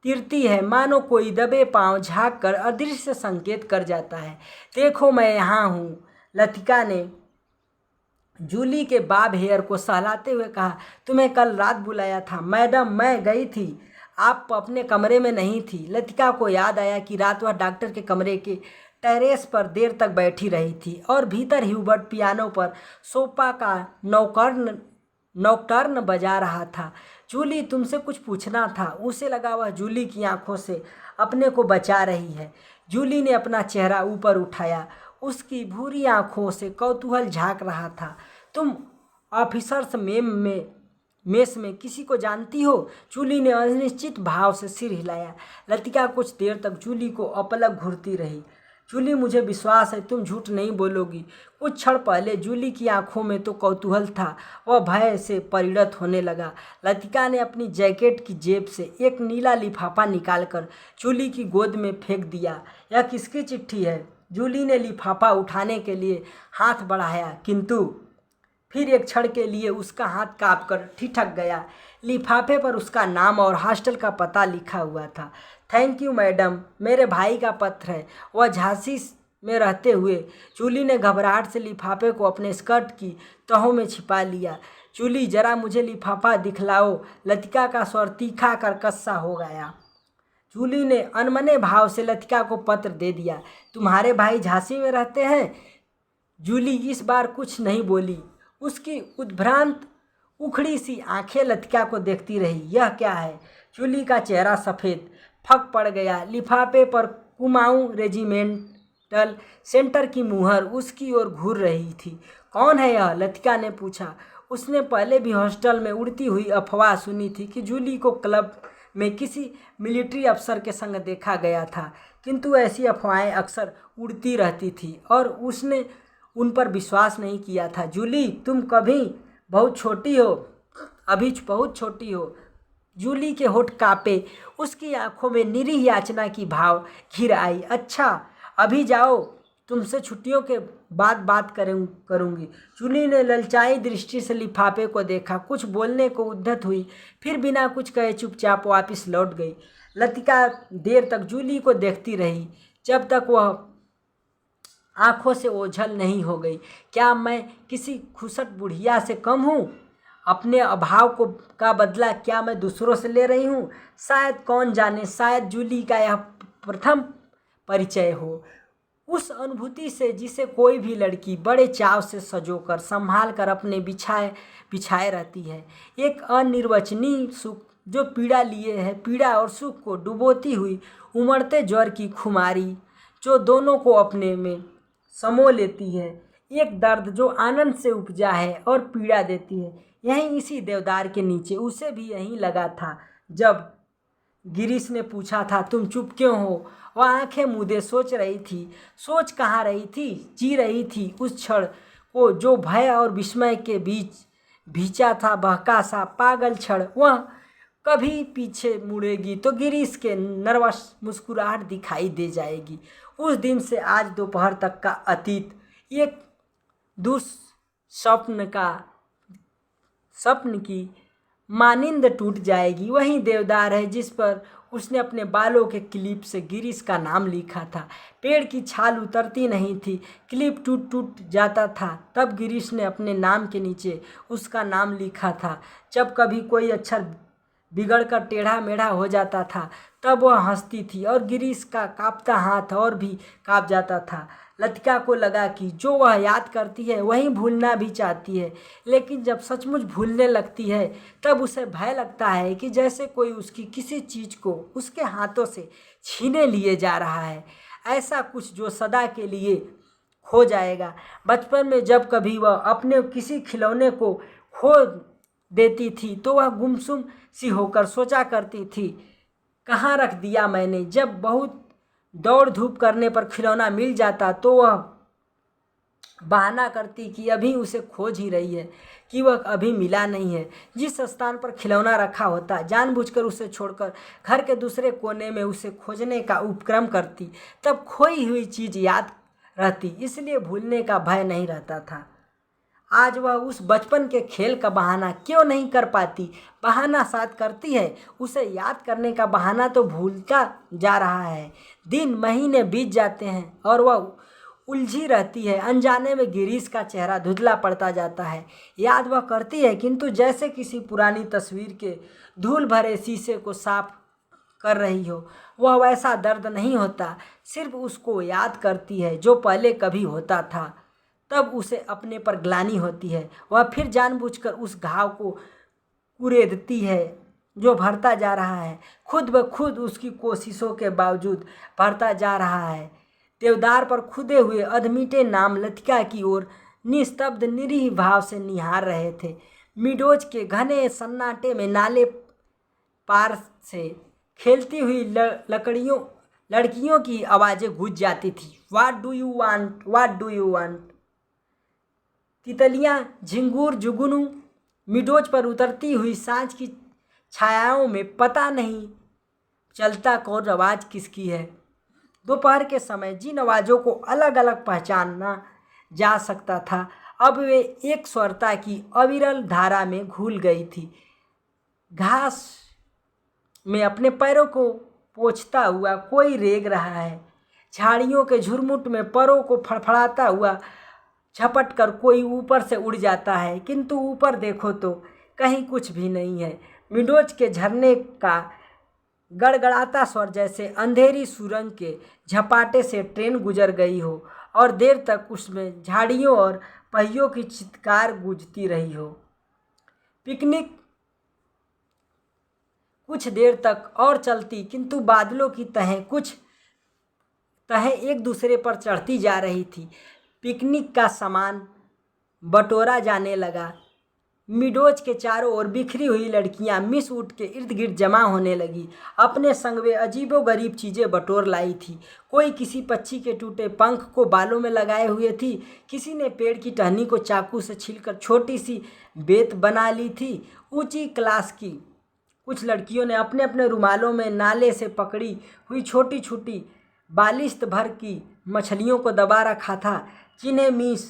तिरती है, मानो कोई दबे पांव झाँक कर अदृश्य संकेत कर जाता है। देखो मैं यहाँ हूँ। लतिका ने जूली के बाब हेयर को सहलाते हुए कहा। तुम्हें कल रात बुलाया था मैडम, मैं गई थी, आप अपने कमरे में नहीं थी। लतिका को याद आया कि रात वह डॉक्टर के कमरे के टेरेस पर देर तक बैठी रही थी और भीतर ह्यूबर्ट पियानो पर सोपा का नौकटर्न बजा रहा था। जूली, तुमसे कुछ पूछना था। उसे लगा वह जूली की आंखों से अपने को बचा रही है। जूली ने अपना चेहरा ऊपर उठाया। उसकी भूरी आंखों से कौतूहल झांक रहा था। तुम ऑफिसर्स मेस में किसी को जानती हो? जूली ने अनिश्चित भाव से सिर हिलाया। लतिका कुछ देर तक जूली को अपलक घूरती रही। जूली, मुझे विश्वास है तुम झूठ नहीं बोलोगी। कुछ क्षण पहले जूली की आंखों में तो कौतूहल था, वह भय से परिणत होने लगा। लतिका ने अपनी जैकेट की जेब से एक नीला लिफाफा निकालकर जूली की गोद में फेंक दिया। यह किसकी चिट्ठी है? जूली ने लिफाफा उठाने के लिए हाथ बढ़ाया, किंतु फिर एक क्षण के लिए उसका हाथ कांपकर ठिठक गया। लिफाफे पर उसका नाम और हॉस्टल का पता लिखा हुआ था। थैंक यू मैडम, मेरे भाई का पत्र है, वह झांसी में रहते हुए। जूली ने घबराहट से लिफाफे को अपने स्कर्ट की तहों में छिपा लिया। जूली, जरा मुझे लिफाफा दिखलाओ। लतिका का स्वर तीखा कर कस्सा हो गया। जूली ने अनमने भाव से लतिका को पत्र दे दिया। तुम्हारे भाई झांसी में रहते हैं? जूली इस बार कुछ नहीं बोली। उसकी उद्भ्रांत उखड़ी सी आंखें लतिका को देखती रही। यह क्या है? जूली का चेहरा सफ़ेद फक पड़ गया। लिफाफे पर कुमाऊं रेजिमेंटल सेंटर की मुहर उसकी ओर घूर रही थी। कौन है यह? लतिका ने पूछा। उसने पहले भी हॉस्टल में उड़ती हुई अफवाह सुनी थी कि जूली को क्लब में किसी मिलिट्री अफसर के संग देखा गया था, किंतु ऐसी अफवाहें अक्सर उड़ती रहती थी और उसने उन पर विश्वास नहीं किया था। जूली, तुम अभी बहुत छोटी हो। जूली के होठ कांपे। उसकी आंखों में निरीह याचना की भाव घिर आई। अच्छा, अभी जाओ, तुमसे छुट्टियों के बाद बात करूँगी। जूली ने ललचाई दृष्टि से लिफाफे को देखा। कुछ बोलने को उद्यत हुई, फिर बिना कुछ कहे चुपचाप वापस लौट गई। लतिका देर तक जूली को देखती रही, जब तक वह आंखों से ओझल नहीं हो गई। क्या मैं किसी खुसट बुढ़िया से कम हूँ? अपने अभाव का बदला क्या मैं दूसरों से ले रही हूँ? शायद, कौन जाने, शायद जूली का यह प्रथम परिचय हो उस अनुभूति से जिसे कोई भी लड़की बड़े चाव से संजोकर संभाल कर अपने बिछाए रहती है। एक अनिर्वचनीय सुख जो पीड़ा लिए है, पीड़ा और सुख को डुबोती हुई उमड़ते ज्वर की खुमारी जो दोनों को अपने में समो लेती है। एक दर्द जो आनंद से उपजा है और पीड़ा देती है। यहीं इसी देवदार के नीचे उसे भी यहीं लगा था जब गिरीश ने पूछा था, तुम चुप क्यों हो? वह आंखें मूंदे सोच रही थी। सोच कहाँ रही थी, जी रही थी उस क्षण को जो भय और विस्मय के बीच भींचा था, बहका सा पागल क्षण। वह कभी पीछे मुड़ेगी तो गिरीश के नर्वस मुस्कुराहट दिखाई दे जाएगी। उस दिन से आज दोपहर तक का अतीत एक स्वप्न की मानिंद टूट जाएगी। वही देवदार है जिस पर उसने अपने बालों के क्लिप से गिरीश का नाम लिखा था। पेड़ की छाल उतरती नहीं थी, क्लिप टूट टूट जाता था, तब गिरीश ने अपने नाम के नीचे उसका नाम लिखा था। जब कभी कोई अक्षर बिगड़कर टेढ़ा मेढ़ा हो जाता था तब वह हंसती थी और गिरीश का कांपता हाथ और भी कांप जाता था। लतिका को लगा कि जो वह याद करती है वही भूलना भी चाहती है, लेकिन जब सचमुच भूलने लगती है तब उसे भय लगता है कि जैसे कोई उसकी किसी चीज़ को उसके हाथों से छीने लिए जा रहा है, ऐसा कुछ जो सदा के लिए खो जाएगा। बचपन में जब कभी वह अपने किसी खिलौने को खो देती थी तो वह गुमसुम सी होकर सोचा करती थी, कहाँ रख दिया मैंने। जब बहुत दौड़ धूप करने पर खिलौना मिल जाता तो वह बहाना करती कि अभी उसे खोज ही रही है, कि वह अभी मिला नहीं है। जिस स्थान पर खिलौना रखा होता जानबूझकर उसे छोड़कर घर के दूसरे कोने में उसे खोजने का उपक्रम करती, तब खोई हुई चीज़ याद रहती, इसलिए भूलने का भय नहीं रहता था। आज वह उस बचपन के खेल का बहाना क्यों नहीं कर पाती? बहाना साथ करती है, उसे याद करने का बहाना तो भूलता जा रहा है। दिन महीने बीत जाते हैं और वह उलझी रहती है। अनजाने में गिरीश का चेहरा धुंधला पड़ता जाता है। याद वह करती है, किंतु जैसे किसी पुरानी तस्वीर के धूल भरे शीशे को साफ कर रही हो। वह वैसा दर्द नहीं होता, सिर्फ उसको याद करती है जो पहले कभी होता था। तब उसे अपने पर ग्लानि होती है। वह फिर जानबूझकर उस घाव को कुरेदती है जो भरता जा रहा है, खुद ब खुद उसकी कोशिशों के बावजूद भरता जा रहा है। देवदार पर खुदे हुए अधमीटे नाम लतिका की ओर निस्तब्ध निरीह भाव से निहार रहे थे। मिडोज के घने सन्नाटे में नाले पार से खेलती हुई लड़कियों की आवाज़ें गूंज जाती थी। What do you want, what do you want. तितलियां, झिंगूर, जुगनू मिडोज पर उतरती हुई सांझ की छायाओं में पता नहीं चलता कौन आवाज़ किसकी है। दोपहर के समय जिन आवाज़ों को अलग अलग पहचाना जा सकता था, अब वे एक स्वरता की अविरल धारा में घुल गई थी। घास में अपने पैरों को पोंछता हुआ कोई रेंग रहा है। झाड़ियों के झुरमुट में परों को फड़फड़ाता हुआ झपट कर कोई ऊपर से उड़ जाता है, किंतु ऊपर देखो तो कहीं कुछ भी नहीं है। मिडोज के झरने का गड़गड़ाता स्वर जैसे अंधेरी सुरंग के झपाटे से ट्रेन गुजर गई हो और देर तक उसमें झाड़ियों और पहियों की चित्कार गूंजती रही हो। पिकनिक कुछ देर तक और चलती, किंतु बादलों की तहें एक दूसरे पर चढ़ती जा रही थी। पिकनिक का सामान बटोरा जाने लगा। मिडोज के चारों ओर बिखरी हुई लड़कियां मिस वुड के इर्द गिर्द जमा होने लगी। अपने संग वे अजीबोगरीब चीज़ें बटोर लाई थी। कोई किसी पक्षी के टूटे पंख को बालों में लगाए हुए थी, किसी ने पेड़ की टहनी को चाकू से छीलकर छोटी सी बेत बना ली थी। ऊंची क्लास की कुछ लड़कियों ने अपने अपने रुमालों में नाले से पकड़ी हुई छोटी छोटी बालिश्त भर की मछलियों को दबा रखा था, जिन्हें मिस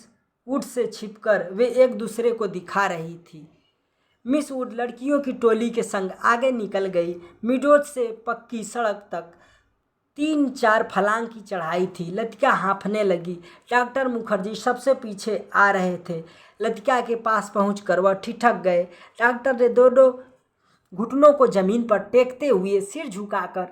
वुड से छिपकर वे एक दूसरे को दिखा रही थी। मिस वुड लड़कियों की टोली के संग आगे निकल गई। मिडोज से पक्की सड़क तक 3-4 फलांग की चढ़ाई थी। लतिका हाँफने लगी। डॉक्टर मुखर्जी सबसे पीछे आ रहे थे। लतिका के पास पहुंचकर वह ठिठक गए। डॉक्टर ने दोनों घुटनों को जमीन पर टेकते हुए सिर झुकाकर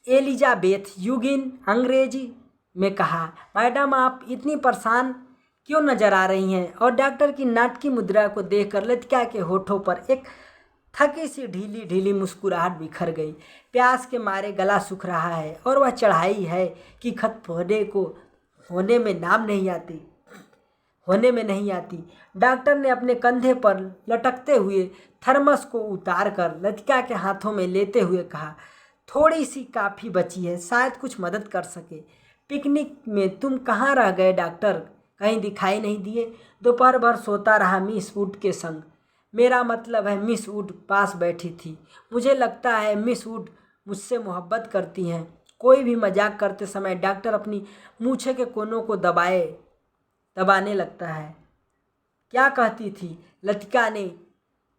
एलिजाबेथ यूगिन अंग्रेजी में कहा, मैडम आप इतनी परेशान क्यों नजर आ रही हैं? और डॉक्टर की नाटकी मुद्रा को देखकर लतिका के होठों पर एक थकी सी ढीली ढीली मुस्कुराहट बिखर गई। प्यास के मारे गला सूख रहा है और वह चढ़ाई है कि खत्म होने में नाम नहीं आती होने में नहीं आती। डॉक्टर ने अपने कंधे पर लटकते हुए थर्मस को उतार कर लतिका के हाथों में लेते हुए कहा, थोड़ी सी काफ़ी बची है, शायद कुछ मदद कर सके। पिकनिक में तुम कहाँ रह गए डॉक्टर? कहीं दिखाई नहीं दिए। दोपहर भर सोता रहा मिस वुड के संग। मेरा मतलब है मिस वुड पास बैठी थी। मुझे लगता है मिस वुड मुझसे मोहब्बत करती हैं। कोई भी मजाक करते समय डॉक्टर अपनी मूछे के कोनों को दबाने लगता है। क्या कहती थी? लतिका ने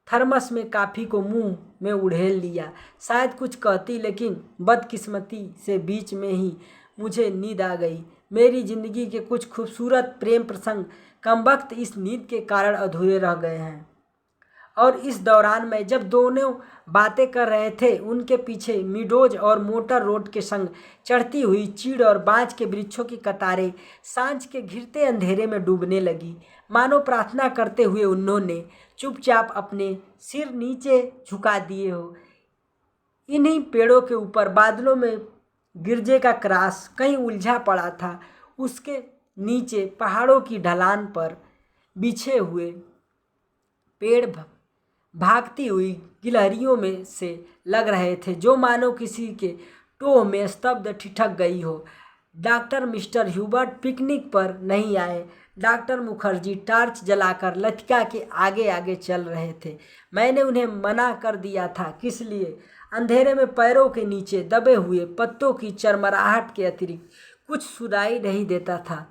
थर्मस में काफ़ी को मुंह में उड़ेल लिया। शायद कुछ कहती, लेकिन बदकिस्मती से बीच में ही मुझे नींद आ गई। मेरी ज़िंदगी के कुछ खूबसूरत प्रेम प्रसंग कमबख्त इस नींद के कारण अधूरे रह गए हैं। और इस दौरान मैं जब दोनों बातें कर रहे थे, उनके पीछे मीडोज और मोटर रोड के संग चढ़ती हुई चीड़ और बांज के वृक्षों की कतारें सांझ के घिरते अंधेरे में डूबने लगी। मानो प्रार्थना करते हुए उन्होंने चुपचाप अपने सिर नीचे झुका दिए हो। इन्हीं पेड़ों के ऊपर बादलों में गिरजे का क्रास कहीं उलझा पड़ा था। उसके नीचे पहाड़ों की ढलान पर बिछे हुए पेड़ भागती हुई गिलहरियों में से लग रहे थे, जो मानो किसी के टोह में स्तब्ध ठिठक गई हो। डॉक्टर मिस्टर ह्यूबर्ट पिकनिक पर नहीं आए। डॉक्टर मुखर्जी टॉर्च जलाकर लतिका के आगे आगे चल रहे थे। मैंने उन्हें मना कर दिया था। किस लिए? अंधेरे में पैरों के नीचे दबे हुए पत्तों की चरमराहट के अतिरिक्त कुछ सुनाई नहीं देता था।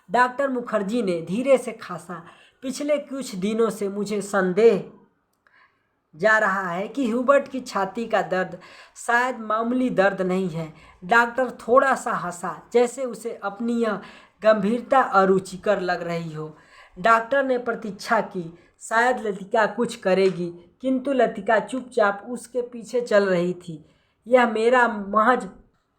डॉक्टर मुखर्जी ने धीरे से खासा, पिछले कुछ दिनों से मुझे संदेह जा रहा है कि ह्यूबर्ट की छाती का दर्द शायद मामूली दर्द नहीं है। डॉक्टर थोड़ा सा हंसा, जैसे उसे अपनी यह गंभीरता अरुचिकर लग रही हो। डॉक्टर ने प्रतीक्षा की, शायद लतिका कुछ करेगी, किंतु लतिका चुपचाप उसके पीछे चल रही थी। यह मेरा महज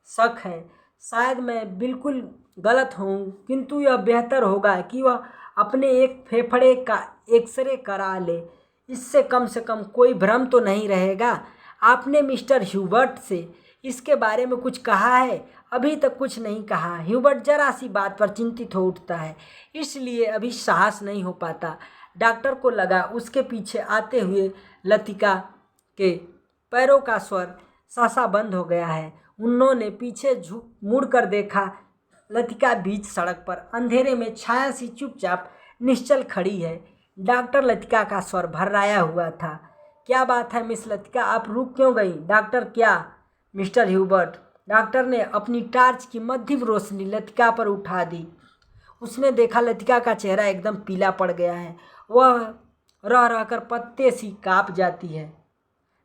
शक है, शायद मैं बिल्कुल गलत हूँ, किंतु यह बेहतर होगा कि वह अपने एक फेफड़े का एक्सरे करा ले। इससे कम से कम कोई भ्रम तो नहीं रहेगा। आपने मिस्टर ह्यूबर्ट से इसके बारे में कुछ कहा है? अभी तक कुछ नहीं कहा। ह्यूबर्ट जरा सी बात पर चिंतित हो उठता है, इसलिए अभी साहस नहीं हो पाता। डॉक्टर को लगा उसके पीछे आते हुए लतिका के पैरों का स्वर सहसा बंद हो गया है। उन्होंने पीछे मुड़ कर देखा। लतिका बीच सड़क पर अंधेरे में छाया सी चुपचाप निश्चल खड़ी है। डॉक्टर लतिका का स्वर भर्राया हुआ था। क्या बात है मिस लतिका, आप रुक क्यों गई? डॉक्टर क्या? Mister Hubert. डॉक्टर ने अपनी टॉर्च की मध्यम रोशनी लतिका पर उठा दी। उसने देखा लतिका का चेहरा एकदम पीला पड़ गया है। वह रह रहकर पत्ते सी काँप जाती है।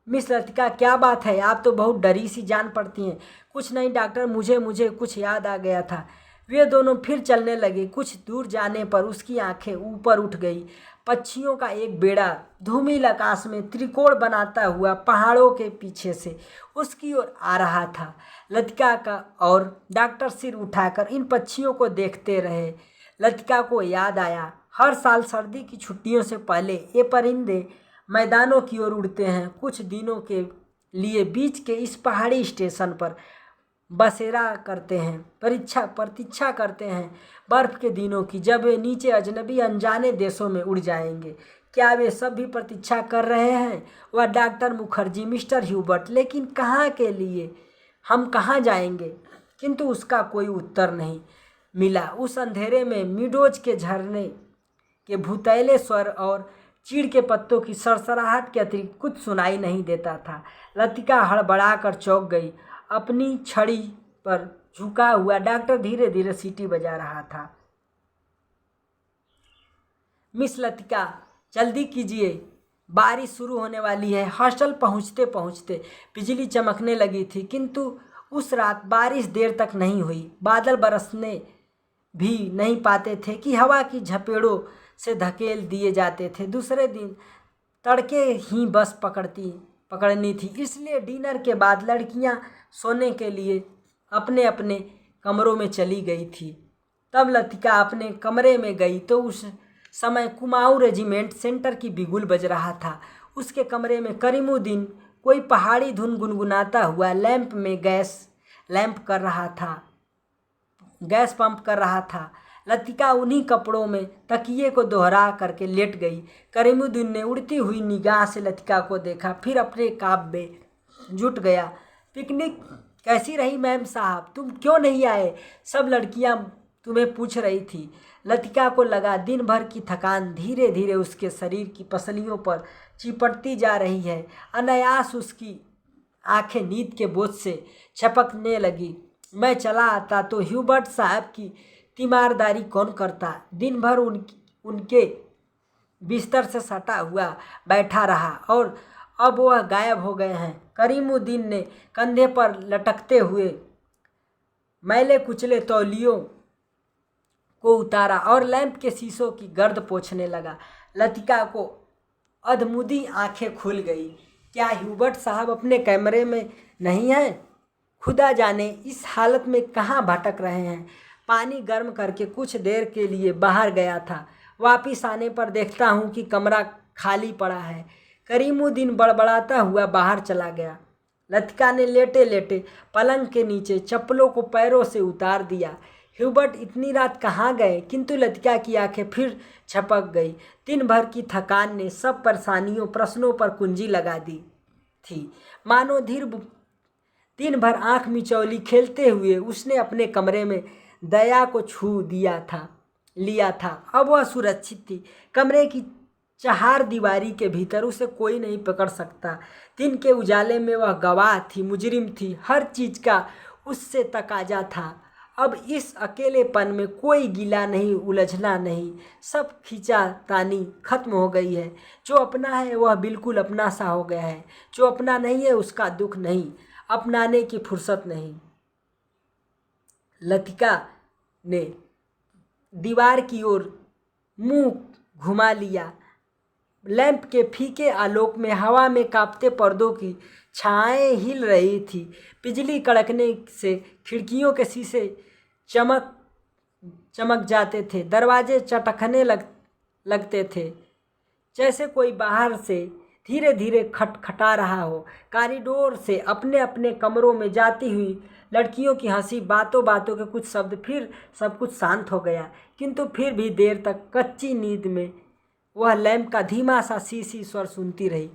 मिस लतिका, क्या बात है? आप तो बहुत डरी सी जान पड़ती हैं। कुछ नहीं डॉक्टर, मुझे कुछ याद आ गया था। वे दोनों फिर चलने लगे। कुछ दूर जाने पर उसकी आंखें ऊपर उठ गई। पक्षियों का एक बेड़ा धूमिल आकाश में त्रिकोण बनाता हुआ पहाड़ों के पीछे से उसकी ओर आ रहा था। लतिका का और डॉक्टर सिर उठाकर इन पक्षियों को देखते रहे। लतिका को याद आया, हर साल सर्दी की छुट्टियों से पहले ये परिंदे मैदानों की ओर उड़ते हैं। कुछ दिनों के लिए बीच के इस पहाड़ी स्टेशन पर बसेरा करते हैं, प्रतीक्षा करते हैं बर्फ़ के दिनों की, जब वे नीचे अजनबी अनजाने देशों में उड़ जाएंगे। क्या वे सब भी प्रतीक्षा कर रहे हैं? वह डॉक्टर मुखर्जी, मिस्टर ह्यूबर्ट, लेकिन कहाँ के लिए? हम कहाँ जाएंगे? किंतु उसका कोई उत्तर नहीं मिला। उस अंधेरे में मीडोज के झरने के भूतैले स्वर और चीड़ के पत्तों की सरसराहट के अतिरिक्त कुछ सुनाई नहीं देता था। लतिका हड़बड़ा कर चौंक गई। अपनी छड़ी पर झुका हुआ डॉक्टर धीरे धीरे सीटी बजा रहा था। मिस लतिका, जल्दी कीजिए, बारिश शुरू होने वाली है। हॉस्टल पहुंचते पहुंचते बिजली चमकने लगी थी, किंतु उस रात बारिश देर तक नहीं हुई। बादल बरसने भी नहीं पाते थे कि हवा की झपेड़ों से धकेल दिए जाते थे। दूसरे दिन तड़के ही बस पकड़नी थी, इसलिए डिनर के बाद लड़कियां सोने के लिए अपने अपने कमरों में चली गई थी। तब लतिका अपने कमरे में गई तो उस समय कुमाऊं रेजिमेंट सेंटर की बिगुल बज रहा था। उसके कमरे में करीमुद्दीन कोई पहाड़ी धुन गुनगुनाता हुआ लैंप में गैस पंप कर रहा था। लतिका उन्हीं कपड़ों में तकिए को दोहरा करके लेट गई। करीमुद्दीन ने उड़ती हुई निगाह से लतिका को देखा, फिर अपने काम में जुट गया। पिकनिक कैसी रही मैम साहब, तुम क्यों नहीं आए? सब लड़कियां तुम्हें पूछ रही थी। लतिका को लगा दिन भर की थकान धीरे धीरे उसके शरीर की पसलियों पर चिपटती जा रही है। अनायास उसकी आंखें नींद के बोझ से छपकने लगी। मैं चला आता तो ह्यूबर्ट साहब की तीमारदारी कौन करता? दिन भर उनके बिस्तर से सटा हुआ बैठा रहा और अब वह गायब हो गए हैं। करीमुद्दीन ने कंधे पर लटकते हुए मैले कुचले तौलियों को उतारा और लैंप के शीशों की गर्द पोंछने लगा। लतिका को अधमुदी आंखें खुल गई। क्या ह्यूबर्ट साहब अपने कमरे में नहीं हैं? खुदा जाने इस हालत में कहाँ भटक रहे हैं। पानी गर्म करके कुछ देर के लिए बाहर गया था। वापिस आने पर देखता हूँ कि कमरा खाली पड़ा है। करीमुद्दीन बड़बड़ाता हुआ बाहर चला गया। लतिका ने लेटे लेटे पलंग के नीचे चप्पलों को पैरों से उतार दिया। ह्यूबर्ट इतनी रात कहाँ गए? किंतु लतिका की आंखें फिर छपक गई। दिन भर की थकान ने सब प्रश्नों पर कुंजी लगा दी थी। मानो दिन भर आंख मिचौली खेलते हुए उसने अपने कमरे में दया को छू लिया था। अब वह सुरक्षित थी। कमरे की चार दीवारी के भीतर उसे कोई नहीं पकड़ सकता। दिन के उजाले में वह गवाह थी, मुजरिम थी। हर चीज़ का उससे तकाजा था। अब इस अकेलेपन में कोई गिला नहीं, उलझना नहीं। सब खींचातानी खत्म हो गई है। जो अपना है वह बिल्कुल अपना सा हो गया है। जो अपना नहीं है उसका दुख नहीं, अपनाने की फुर्सत नहीं। लतिका ने दीवार की ओर मुंह घुमा लिया। लैंप के फीके आलोक में हवा में कांपते पर्दों की छाएं हिल रही थी। बिजली कड़कने से खिड़कियों के शीशे चमक जाते थे। दरवाजे चटकने लगते थे, जैसे कोई बाहर से धीरे धीरे खटखटा रहा हो। कॉरिडोर से अपने अपने कमरों में जाती हुई लड़कियों की हंसी, बातों बातों के कुछ शब्द, फिर सब कुछ शांत हो गया। किंतु फिर भी देर तक कच्ची नींद में वह लैंप का धीमा सा सी स्वर सुनती रही।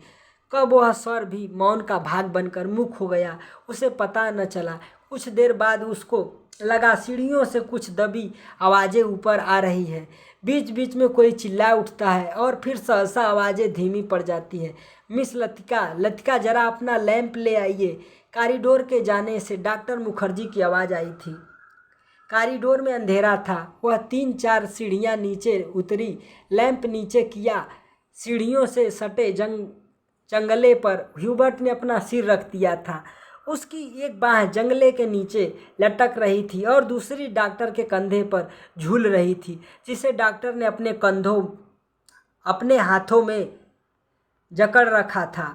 कब वह स्वर भी मौन का भाग बनकर मुख हो गया, उसे पता न चला। कुछ देर बाद उसको लगा सीढ़ियों से कुछ दबी आवाज़ें ऊपर आ रही है। बीच बीच में कोई चिल्ला उठता है और फिर सहसा आवाज़ें धीमी पड़ जाती है। मिस लतिका जरा अपना लैंप ले आइए। कॉरिडोर के जाने से डॉक्टर मुखर्जी की आवाज़ आई थी। कॉरिडोर में अंधेरा था। वह 3-4 सीढ़ियाँ नीचे उतरी, लैंप नीचे किया। सीढ़ियों से सटे जंगले पर ह्यूबर्ट ने अपना सिर रख दिया था। उसकी एक बाह जंगले के नीचे लटक रही थी और दूसरी डॉक्टर के कंधे पर झूल रही थी, जिसे डॉक्टर ने अपने हाथों में जकड़ रखा था।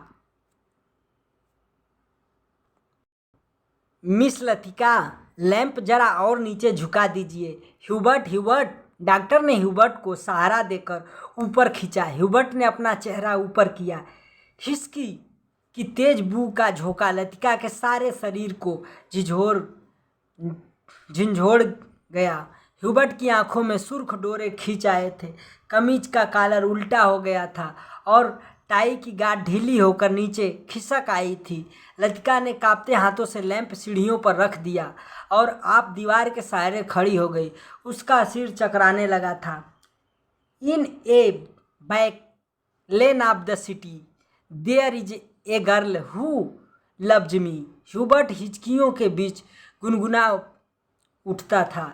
मिस लतिका, लैंप जरा और नीचे झुका दीजिए। ह्यूबर्ट। डॉक्टर ने ह्यूबर्ट को सहारा देकर ऊपर खींचा। ह्यूबर्ट ने अपना चेहरा ऊपर किया। हिचकी की तेज बू का झोंका लतिका के सारे शरीर को झंझोड़ गया। ह्यूबर्ट की आंखों में सुर्ख डोरे खींच आए थे। कमीज का कॉलर उल्टा हो गया था और टाई की गांठ ढीली होकर नीचे खिसक आई थी। लतिका ने कांपते हाथों से लैंप सीढ़ियों पर रख दिया और आप दीवार के सहारे खड़ी हो गई। उसका सिर चकराने लगा था। In a back lane of the city there is a girl who loves me. Hubert हिचकियों के बीच गुनगुना उठता था।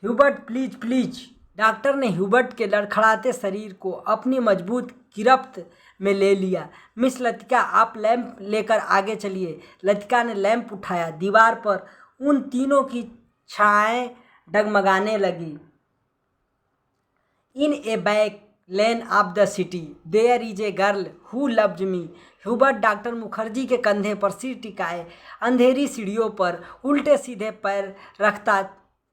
Hubert please. डॉक्टर ने ह्यूबर्ट के लड़खड़ाते शरीर को अपनी मजबूत गिरफ्त में ले लिया। मिस लतिका, आप लैंप लेकर आगे चलिए। लतिका ने लैंप उठाया। दीवार पर उन तीनों की छाएं डगमगाने लगी। In a back lane of the city there is a girl who loves me. Hubert doctor Mukherjee के कंधे पर सिर टिकाए अंधेरी सीढ़ियों पर उल्टे सीधे पैर रखता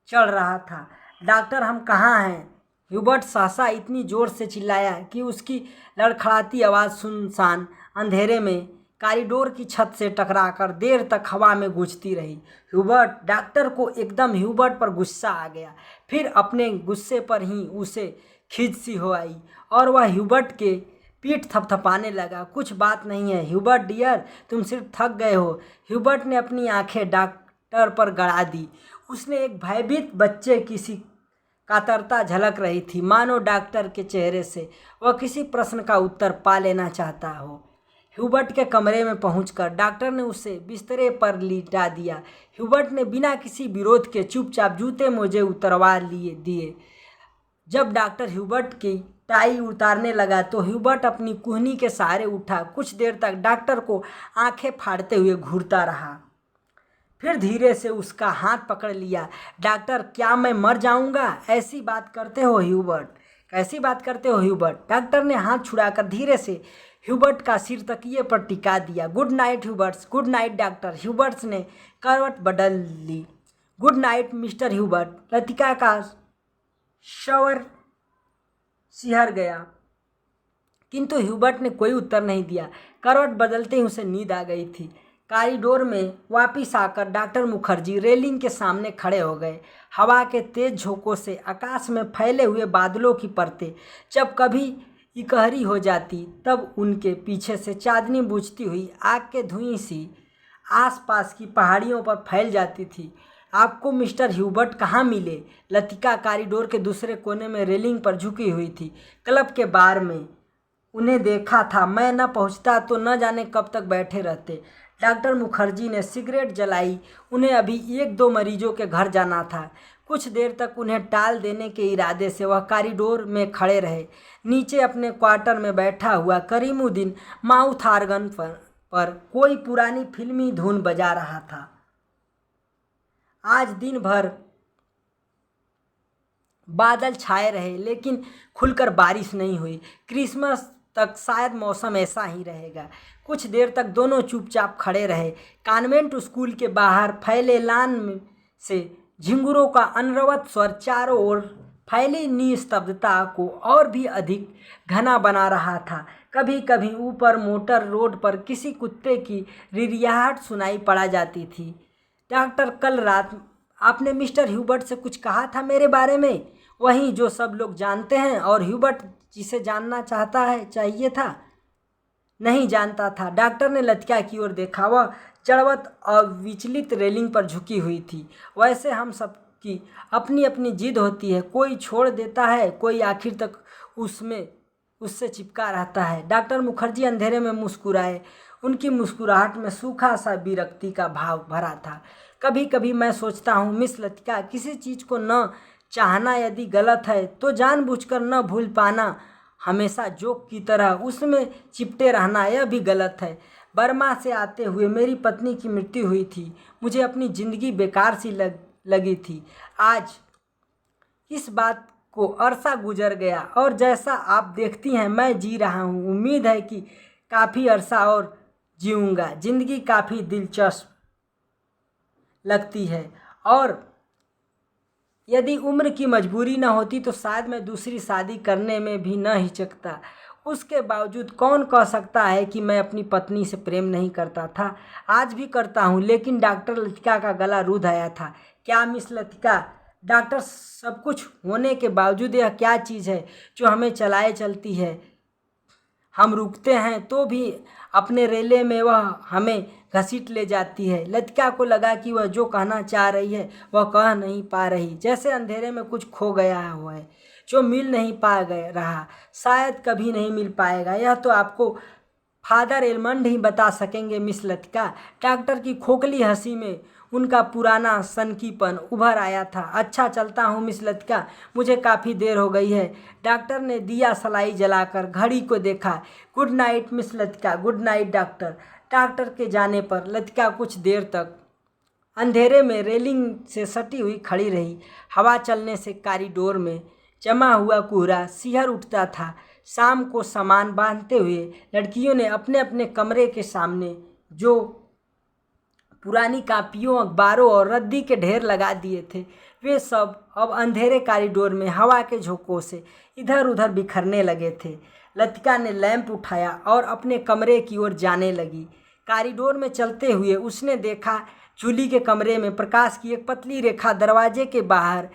चढ़ रहा था। डॉक्टर, हम कहाँ हैं? ह्यूबर्ट सहसा इतनी जोर से चिल्लाया कि उसकी लड़खड़ाती आवाज़ सुनसान अंधेरे में कॉरिडोर की छत से टकराकर देर तक हवा में गूंजती रही। ह्यूबर्ट डॉक्टर को एकदम ह्यूबर्ट पर गुस्सा आ गया। फिर अपने गुस्से पर ही उसे खींच सी हो आई और वह ह्यूबर्ट के पीठ थपथपाने लगा। कुछ बात नहीं है ह्यूबर्ट डियर, तुम सिर्फ थक गए हो। ह्यूबर्ट ने अपनी आंखें डॉक्टर पर गड़ा दी। उसने एक भयभीत बच्चे की सी कातरता झलक रही थी, मानो डॉक्टर के चेहरे से वह किसी प्रश्न का उत्तर पा लेना चाहता हो। ह्यूबर्ट के कमरे में पहुंचकर डॉक्टर ने उसे बिस्तरे पर लिटा दिया। ह्यूबर्ट ने बिना किसी विरोध के चुपचाप जूते मोजे उतरवा दिए। जब डॉक्टर ह्यूबर्ट की टाई उतारने लगा तो ह्यूबर्ट अपनी कुहनी के सहारे उठा। कुछ देर तक डॉक्टर को आंखें फाड़ते हुए घूरता रहा, फिर धीरे से उसका हाथ पकड़ लिया। डॉक्टर, क्या मैं मर जाऊंगा? ऐसी बात करते हो ह्यूबर्ट, कैसी बात करते हो ह्यूबर्ट? डॉक्टर ने हाथ छुड़ाकर धीरे से ह्यूबर्ट का सिर तकिए पर टिका दिया। Good night Hubert. Good night doctor. Hubert ने करवट बदल ली। Good night mister Hubert. Latika का शवर सिहर गया, किंतु ह्यूबर्ट ने कोई उत्तर नहीं दिया। करवट बदलते ही उसे नींद आ गई थी। कॉरिडोर में वापिस आकर डॉक्टर मुखर्जी रेलिंग के सामने खड़े हो गए। हवा के तेज झोंकों से आकाश में फैले हुए बादलों की परतें जब कभी इकहरी हो जाती तब उनके पीछे से चांदनी बुझती हुई आग के धुएं सी आसपास की पहाड़ियों पर फैल जाती थी। आपको मिस्टर ह्यूबर्ट कहाँ मिले? लतिका कॉरिडोर के दूसरे कोने में रेलिंग पर झुकी हुई थी। क्लब के बार में उन्हें देखा था। मैं न पहुंचता तो न जाने कब तक बैठे रहते। डॉक्टर मुखर्जी ने सिगरेट जलाई। उन्हें अभी 1-2 मरीजों के घर जाना था। कुछ देर तक उन्हें टाल देने के इरादे से वह कॉरिडोर में खड़े रहे। नीचे अपने क्वार्टर में बैठा हुआ करीमुद्दीन माउथ ऑर्गन पर कोई पुरानी फिल्मी धुन बजा रहा था। आज दिन भर बादल छाए रहे लेकिन खुलकर बारिश नहीं हुई। क्रिसमस तक शायद मौसम ऐसा ही रहेगा। कुछ देर तक दोनों चुपचाप खड़े रहे। कॉन्वेंट स्कूल के बाहर फैले लान में से झिंगुरों का अनवरत स्वर चारों ओर फैली निस्तब्धता को और भी अधिक घना बना रहा था। कभी कभी ऊपर मोटर रोड पर किसी कुत्ते की रिरियाहट सुनाई पड़ा जाती थी। डॉक्टर, कल रात आपने मिस्टर ह्यूबर्ट से कुछ कहा था मेरे बारे में, वही जो सब लोग जानते हैं और ह्यूबर्ट जिसे जानना चाहता है चाहिए था। नहीं जानता था। डॉक्टर ने लतिका की ओर देखा। वह चढ़वत और विचलित रेलिंग पर झुकी हुई थी। वैसे हम सब की अपनी अपनी जिद होती है, कोई छोड़ देता है, कोई आखिर तक उससे चिपका रहता है। डॉक्टर मुखर्जी अंधेरे में मुस्कुराए। उनकी मुस्कुराहट में सूखा सा विरक्ति का भाव भरा था। कभी कभी मैं सोचता हूँ मिस लतिका, किसी चीज़ को न चाहना यदि गलत है तो जानबूझकर न भूल पाना, हमेशा जोक की तरह उसमें चिपटे रहना, यह भी गलत है। बर्मा से आते हुए मेरी पत्नी की मृत्यु हुई थी। मुझे अपनी ज़िंदगी बेकार सी लगी थी। आज इस बात को अरसा गुजर गया और जैसा आप देखती हैं मैं जी रहा हूँ। उम्मीद है कि काफ़ी अरसा और जीऊँगा। ज़िंदगी काफ़ी दिलचस्प लगती है और यदि उम्र की मजबूरी न होती तो शायद मैं दूसरी शादी करने में भी न हिचकता। उसके बावजूद कौन कह सकता है कि मैं अपनी पत्नी से प्रेम नहीं करता था? आज भी करता हूँ। लेकिन डॉक्टर लतिका का गला रूंध आया था। क्या मिस लतिका? डॉक्टर, सब कुछ होने के बावजूद यह क्या चीज़ है जो हमें चलाए चलती है? हम रुकते हैं तो भी अपने रेले में वह हमें घसीट ले जाती है। लतिका को लगा कि वह जो कहना चाह रही है वह कह नहीं पा रही, जैसे अंधेरे में कुछ खो गया हुआ है जो मिल नहीं पा रहा, शायद कभी नहीं मिल पाएगा। यह तो आपको फादर एलमंड ही बता सकेंगे मिस लतिका। डॉक्टर की खोखली हंसी में उनका पुराना सनकीपन उभर आया था। अच्छा, चलता हूँ मिस लतिका, मुझे काफ़ी देर हो गई है। डॉक्टर ने दिया सलाई जलाकर घड़ी को देखा। Good night miss Latika. Good night doctor. Doctor के जाने पर लतिका कुछ देर तक अंधेरे में रेलिंग से सटी हुई खड़ी रही। हवा चलने से कॉरिडोर में जमा हुआ कोहरा सिहर उठता था। शाम को सामान बांधते हुए लड़कियों ने अपने अपने कमरे के सामने जो पुरानी कापियों, अखबारों और रद्दी के ढेर लगा दिए थे, वे सब अब अंधेरे कॉरिडोर में हवा के झोंकों से इधर उधर बिखरने लगे थे। लतिका ने लैंप उठाया और अपने कमरे की ओर जाने लगी। कॉरिडोर में चलते हुए उसने देखा जूली के कमरे में प्रकाश की एक पतली रेखा दरवाजे के बाहर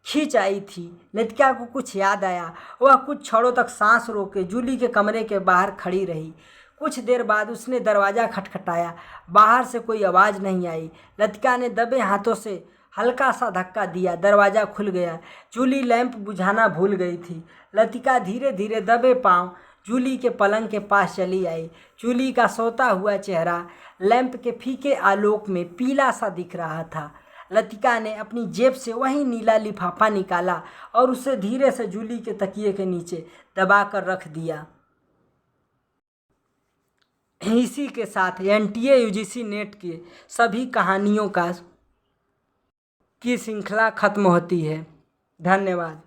खींच आई थी। लतिका को कुछ याद आया। वह कुछ क्षणों तक सांस रोके जूली के कमरे के बाहर खड़ी रही। कुछ देर बाद उसने दरवाज़ा खटखटाया। बाहर से कोई आवाज़ नहीं आई। लतिका ने दबे हाथों से हल्का सा धक्का दिया। दरवाज़ा खुल गया। जूली लैंप बुझाना भूल गई थी। लतिका धीरे धीरे दबे पांव जूली के पलंग के पास चली आई। जूली का सोता हुआ चेहरा लैंप के फीके आलोक में पीला सा दिख रहा था। लतिका ने अपनी जेब से वही नीला लिफाफा निकाला और उसे धीरे से जूली के तकिए के नीचे दबाकर रख दिया। इसी के साथ एनटीए यूजीसी नेट की सभी कहानियों की श्रृंखला खत्म होती है। धन्यवाद।